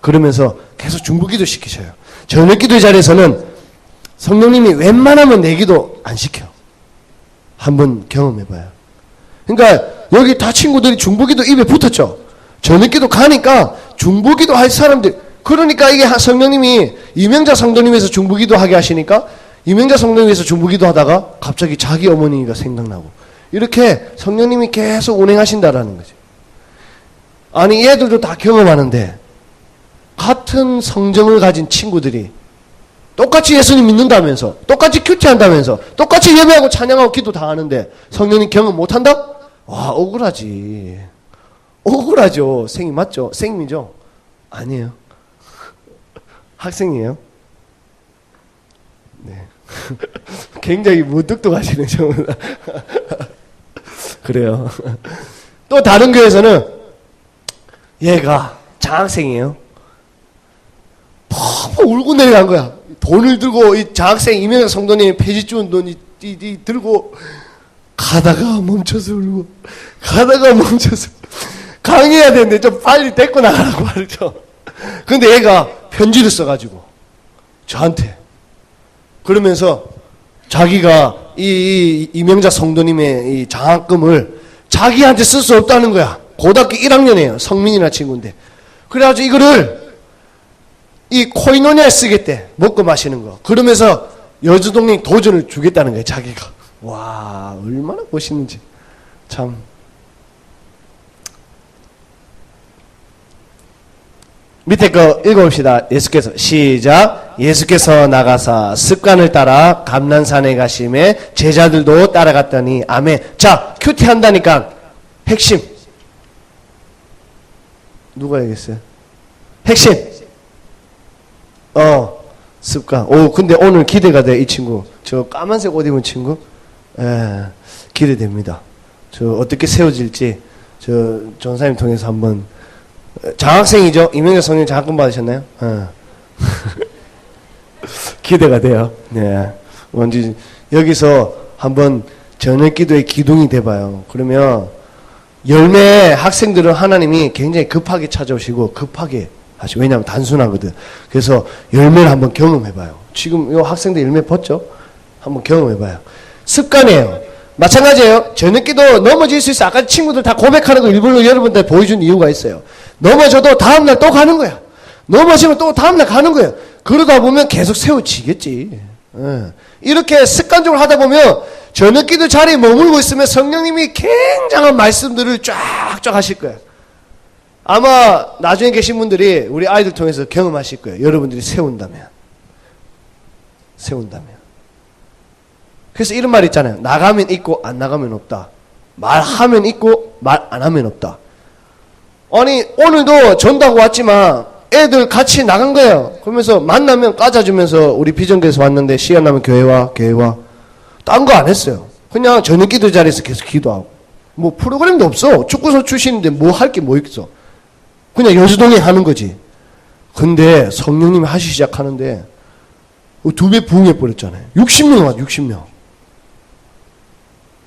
그러면서 계속 중보기도 시키셔요. 저녁기도의 자리에서는 성령님이 웬만하면 내 기도 안 시켜. 한번 경험해봐요. 그러니까 여기 다 친구들이 중보기도 입에 붙었죠. 저녁기도 가니까 중보기도 할 사람들, 그러니까 이게 성령님이 이명자 성도님에서 중보기도 하게 하시니까 이명자 성도님에서 중보기도 하다가 갑자기 자기 어머니가 생각나고 이렇게 성령님이 계속 운행하신다라는 거지. 아니 얘들도 다 경험하는데 같은 성정을 가진 친구들이 똑같이 예수님 믿는다면서 똑같이 큐티한다면서 똑같이 예배하고 찬양하고 기도 다 하는데 성령님 경험 못한다? 와, 억울하지. 억울하죠. 생이 맞죠? 생이죠? 아니에요. 학생이에요. 네. 굉장히 무뚝뚝하시네. 그래요. 또 다른 교회에서는 얘가 장학생이에요. 펑펑 울고 내려간 거야. 돈을 들고 이 장학생 이명자 성도님 폐지 주운 돈 들고 가다가 멈춰서 울고 가다가 멈춰서 강의해야 되는데 좀 빨리 데리고 나가라고 말이죠. 근데 얘가 편지를 써가지고 저한테 그러면서 자기가 이 이명자 성도님의 이 장학금을 자기한테 쓸 수 없다는 거야. 고등학교 1학년이에요. 성민이나 친구인데. 그래가지고 이거를 이 코이노니아에 쓰겠대. 먹고 마시는 거. 그러면서 여주동행 도전을 주겠다는 거예요. 자기가. 와, 얼마나 멋있는지. 참. 밑에 거 읽어봅시다. 예수께서 시작. 예수께서 나가사 습관을 따라 감난산에 가심에 제자들도 따라갔더니 아멘. 자, 큐티 한다니까 핵심. 누가 얘기했어요? 핵심. 습관. 오, 근데 오늘 기대가 돼, 이 친구. 저 까만색 옷 입은 친구. 예, 기대됩니다. 저 어떻게 세워질지 저 전사님 통해서 한번 장학생이죠? 이명재 성령 장학금 받으셨나요? 기대가 돼요. 네, 뭔지 여기서 한번 저녁 기도의 기둥이 돼봐요. 그러면 열매 학생들은 하나님이 굉장히 급하게 찾아오시고 급하게 하시고 왜냐하면 단순하거든. 그래서 열매를 한번 경험해봐요. 지금 이 학생들 열매 벗죠? 한번 경험해봐요. 습관이에요. 마찬가지예요. 저녁 기도 넘어질 수 있어요. 아까 친구들 다 고백하는 거 일부러 여러분들 보여준 이유가 있어요. 넘어져도 다음날 또 가는 거야. 넘어지면 또 다음날 가는 거예요. 그러다 보면 계속 세워지겠지. 이렇게 습관적으로 하다 보면 저녁 기도 자리에 머물고 있으면 성령님이 굉장한 말씀들을 쫙쫙 하실 거예요. 아마 나중에 계신 분들이 우리 아이들 통해서 경험하실 거예요. 여러분들이 세운다면. 그래서 이런 말 있잖아요. 나가면 있고 안 나가면 없다. 말하면 있고 말 안 하면 없다. 아니 오늘도 전도하고 왔지만 애들 같이 나간 거예요. 그러면서 만나면 까자주면서 우리 비전교에서 왔는데 시간 나면 교회 와. 딴 거 안 했어요. 그냥 저녁 기도 자리에서 계속 기도하고. 뭐 프로그램도 없어. 축구선 출신인데 뭐 할 게 뭐 있어. 그냥 여수동에 하는 거지. 근데 성령님이 하시기 시작하는데 2배 부흥해 버렸잖아요. 60명 왔 60명.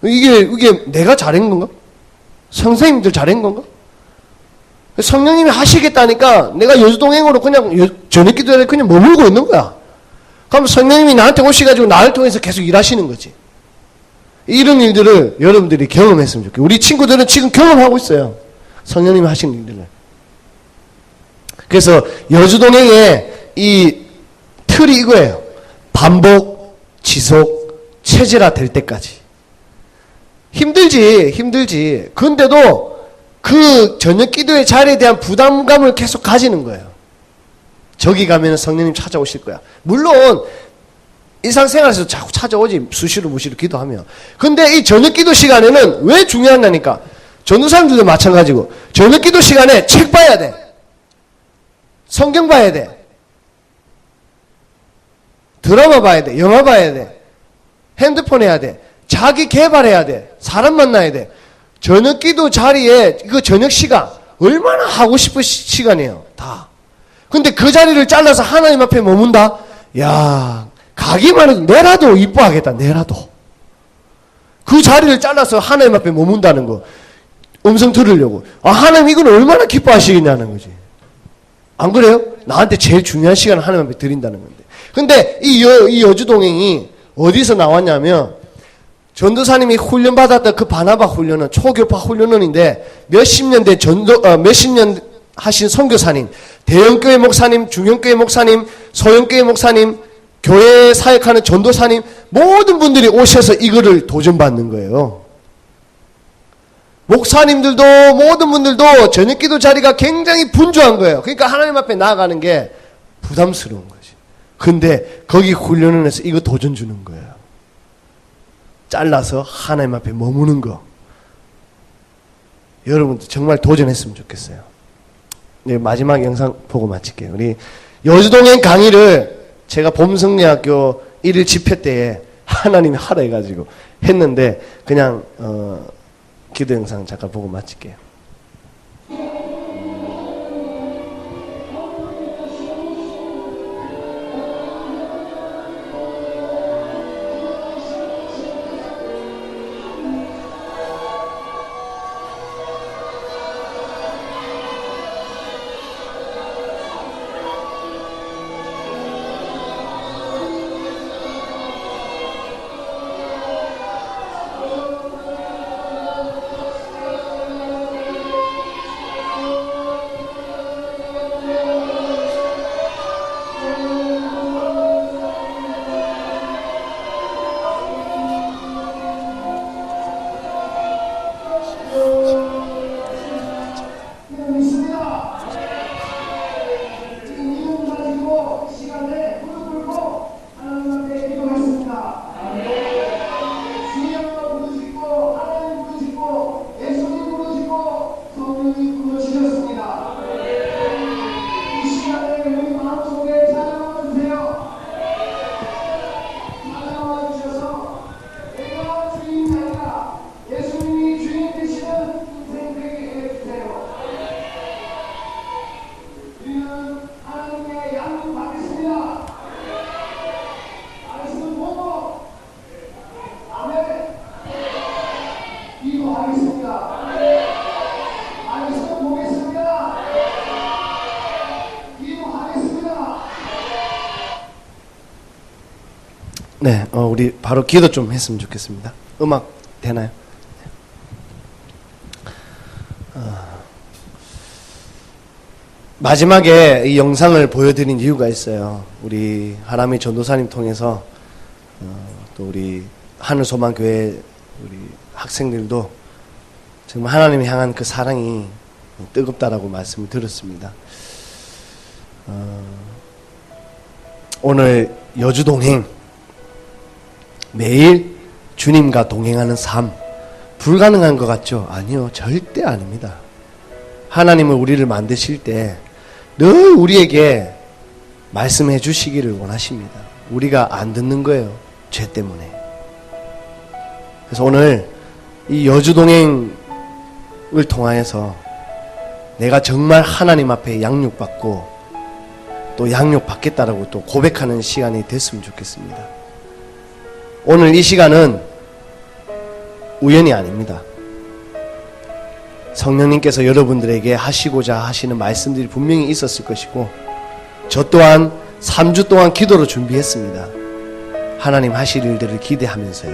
이게 내가 잘한 건가? 선생님들 잘한 건가? 성령님이 하시겠다니까 내가 여수동행으로 그냥 저녁 기도에 그냥 머물고 있는 거야. 그럼 성령님이 나한테 오셔가지고 나를 통해서 계속 일하시는 거지. 이런 일들을 여러분들이 경험했으면 좋겠어요. 우리 친구들은 지금 경험하고 있어요. 성령님이 하시는 일들을. 그래서 여주동행의 이 틀이 이거예요. 반복, 지속, 체질화 될 때까지. 힘들지. 근데도 그 저녁 기도의 자리에 대한 부담감을 계속 가지는 거예요. 저기 가면 성령님 찾아오실 거야. 물론 일상생활에서 자꾸 찾아오지. 수시로 무시로 기도하면. 근데 이 저녁 기도 시간에는 왜 중요하냐니까. 전도사님들도 마찬가지고 저녁 기도 시간에 책 봐야 돼. 성경 봐야 돼. 드라마 봐야 돼. 영화 봐야 돼. 핸드폰 해야 돼. 자기 개발해야 돼. 사람 만나야 돼. 저녁 기도 자리에 그 저녁 시간 얼마나 하고 싶은 시간이에요. 다. 근데 그 자리를 잘라서 하나님 앞에 머문다? 야, 가기만 해도 내라도 이뻐하겠다. 내라도. 그 자리를 잘라서 하나님 앞에 머문다는 거. 음성 들으려고. 아, 하나님 이건 얼마나 기뻐하시겠냐는 거지. 안 그래요? 나한테 제일 중요한 시간을 하나님 앞에 드린다는 건데. 근데 이 여주동행이 어디서 나왔냐면 전도사님이 훈련받았던 그 바나바 훈련은 초교파 훈련원인데 몇십 년 된 몇십 년 하신 선교사님, 대형교회 목사님, 중형교회 목사님, 소형교회 목사님, 교회 사역하는 전도사님 모든 분들이 오셔서 이거를 도전받는 거예요. 목사님들도 모든 분들도 저녁기도 자리가 굉장히 분주한 거예요. 그러니까 하나님 앞에 나아가는 게 부담스러운 거지. 근데 거기 훈련원에서 이거 도전 주는 거예요. 잘라서 하나님 앞에 머무는 거. 여러분들 정말 도전했으면 좋겠어요. 네, 마지막 영상 보고 마칠게요. 우리 여주동행 강의를 제가 봄성리학교 1일 집회 때에 하나님이 하라 해가지고 했는데 그냥 기도 영상 잠깐 보고 마칠게요. 우리 바로 기도 좀 했으면 좋겠습니다. 음악 되나요? 마지막에 이 영상을 보여드린 이유가 있어요. 우리 하람이 전도사님 통해서 또 우리 하늘소망교회 우리 학생들도 정말 하나님을 향한 그 사랑이 뜨겁다라고 말씀을 들었습니다. 오늘 여주동행, 매일 주님과 동행하는 삶, 불가능한 것 같죠? 아니요, 절대 아닙니다. 하나님은 우리를 만드실 때 늘 우리에게 말씀해 주시기를 원하십니다. 우리가 안 듣는 거예요, 죄 때문에. 그래서 오늘 이 여주동행을 통하여서 내가 정말 하나님 앞에 양육받고 또 양육받겠다라고 또 고백하는 시간이 됐으면 좋겠습니다. 오늘 이 시간은 우연이 아닙니다. 성령님께서 여러분들에게 하시고자 하시는 말씀들이 분명히 있었을 것이고, 저 또한 3주 동안 기도로 준비했습니다. 하나님 하실 일들을 기대하면서요.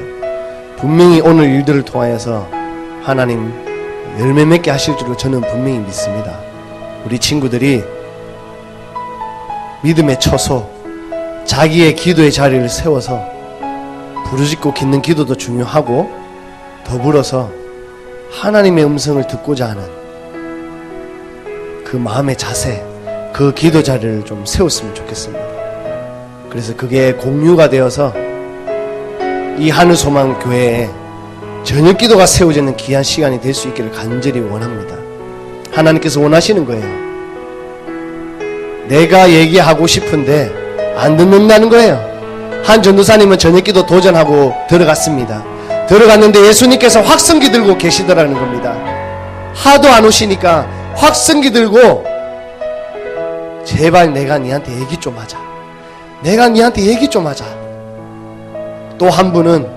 분명히 오늘 일들을 통하여서 하나님 열매 맺게 하실 줄로 저는 분명히 믿습니다. 우리 친구들이 믿음의 처소, 자기의 기도의 자리를 세워서 부르짖고 깃는 기도도 중요하고, 더불어서 하나님의 음성을 듣고자 하는 그 마음의 자세, 그 기도 자리를 좀 세웠으면 좋겠습니다. 그래서 그게 공유가 되어서 이 하늘소망교회에 저녁 기도가 세워지는 귀한 시간이 될 수 있기를 간절히 원합니다. 하나님께서 원하시는 거예요. 내가 얘기하고 싶은데 안 듣는다는 거예요. 한 전도사님은 저녁 기도 도전하고 들어갔습니다. 들어갔는데 예수님께서 확성기 들고 계시더라는 겁니다. 하도 안 오시니까 확성기 들고, 제발 내가 니한테 얘기 좀 하자. 내가 니한테 얘기 좀 하자. 또 한 분은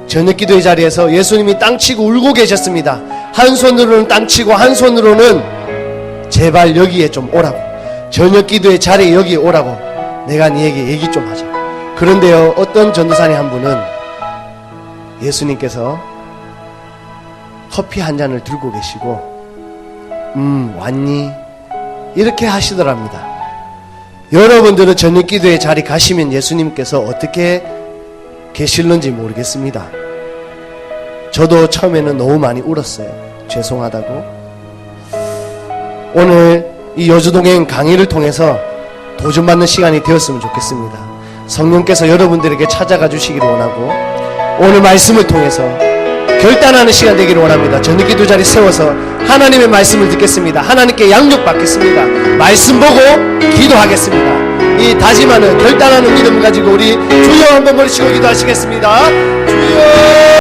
저녁 기도의 자리에서 예수님이 땅치고 울고 계셨습니다. 한 손으로는 땅치고 한 손으로는 제발 여기에 좀 오라고, 저녁 기도의 자리에 여기에 오라고, 내가 니에게 얘기 좀 하자. 그런데요, 어떤 전도사님 한 분은 예수님께서 커피 한 잔을 들고 계시고 왔니? 이렇게 하시더랍니다. 여러분들은 저녁 기도의 자리 가시면 예수님께서 어떻게 계실는지 모르겠습니다. 저도 처음에는 너무 많이 울었어요. 죄송하다고. 오늘 이 여주동행 강의를 통해서 도전받는 시간이 되었으면 좋겠습니다. 성령께서 여러분들에게 찾아가 주시기를 원하고, 오늘 말씀을 통해서 결단하는 시간 되기를 원합니다. 저녁 기도 자리 세워서 하나님의 말씀을 듣겠습니다. 하나님께 양육받겠습니다. 말씀 보고 기도하겠습니다. 이 다짐하는 결단하는 믿음을 가지고 우리 주여 한번 버리시고 기도하시겠습니다. 주여.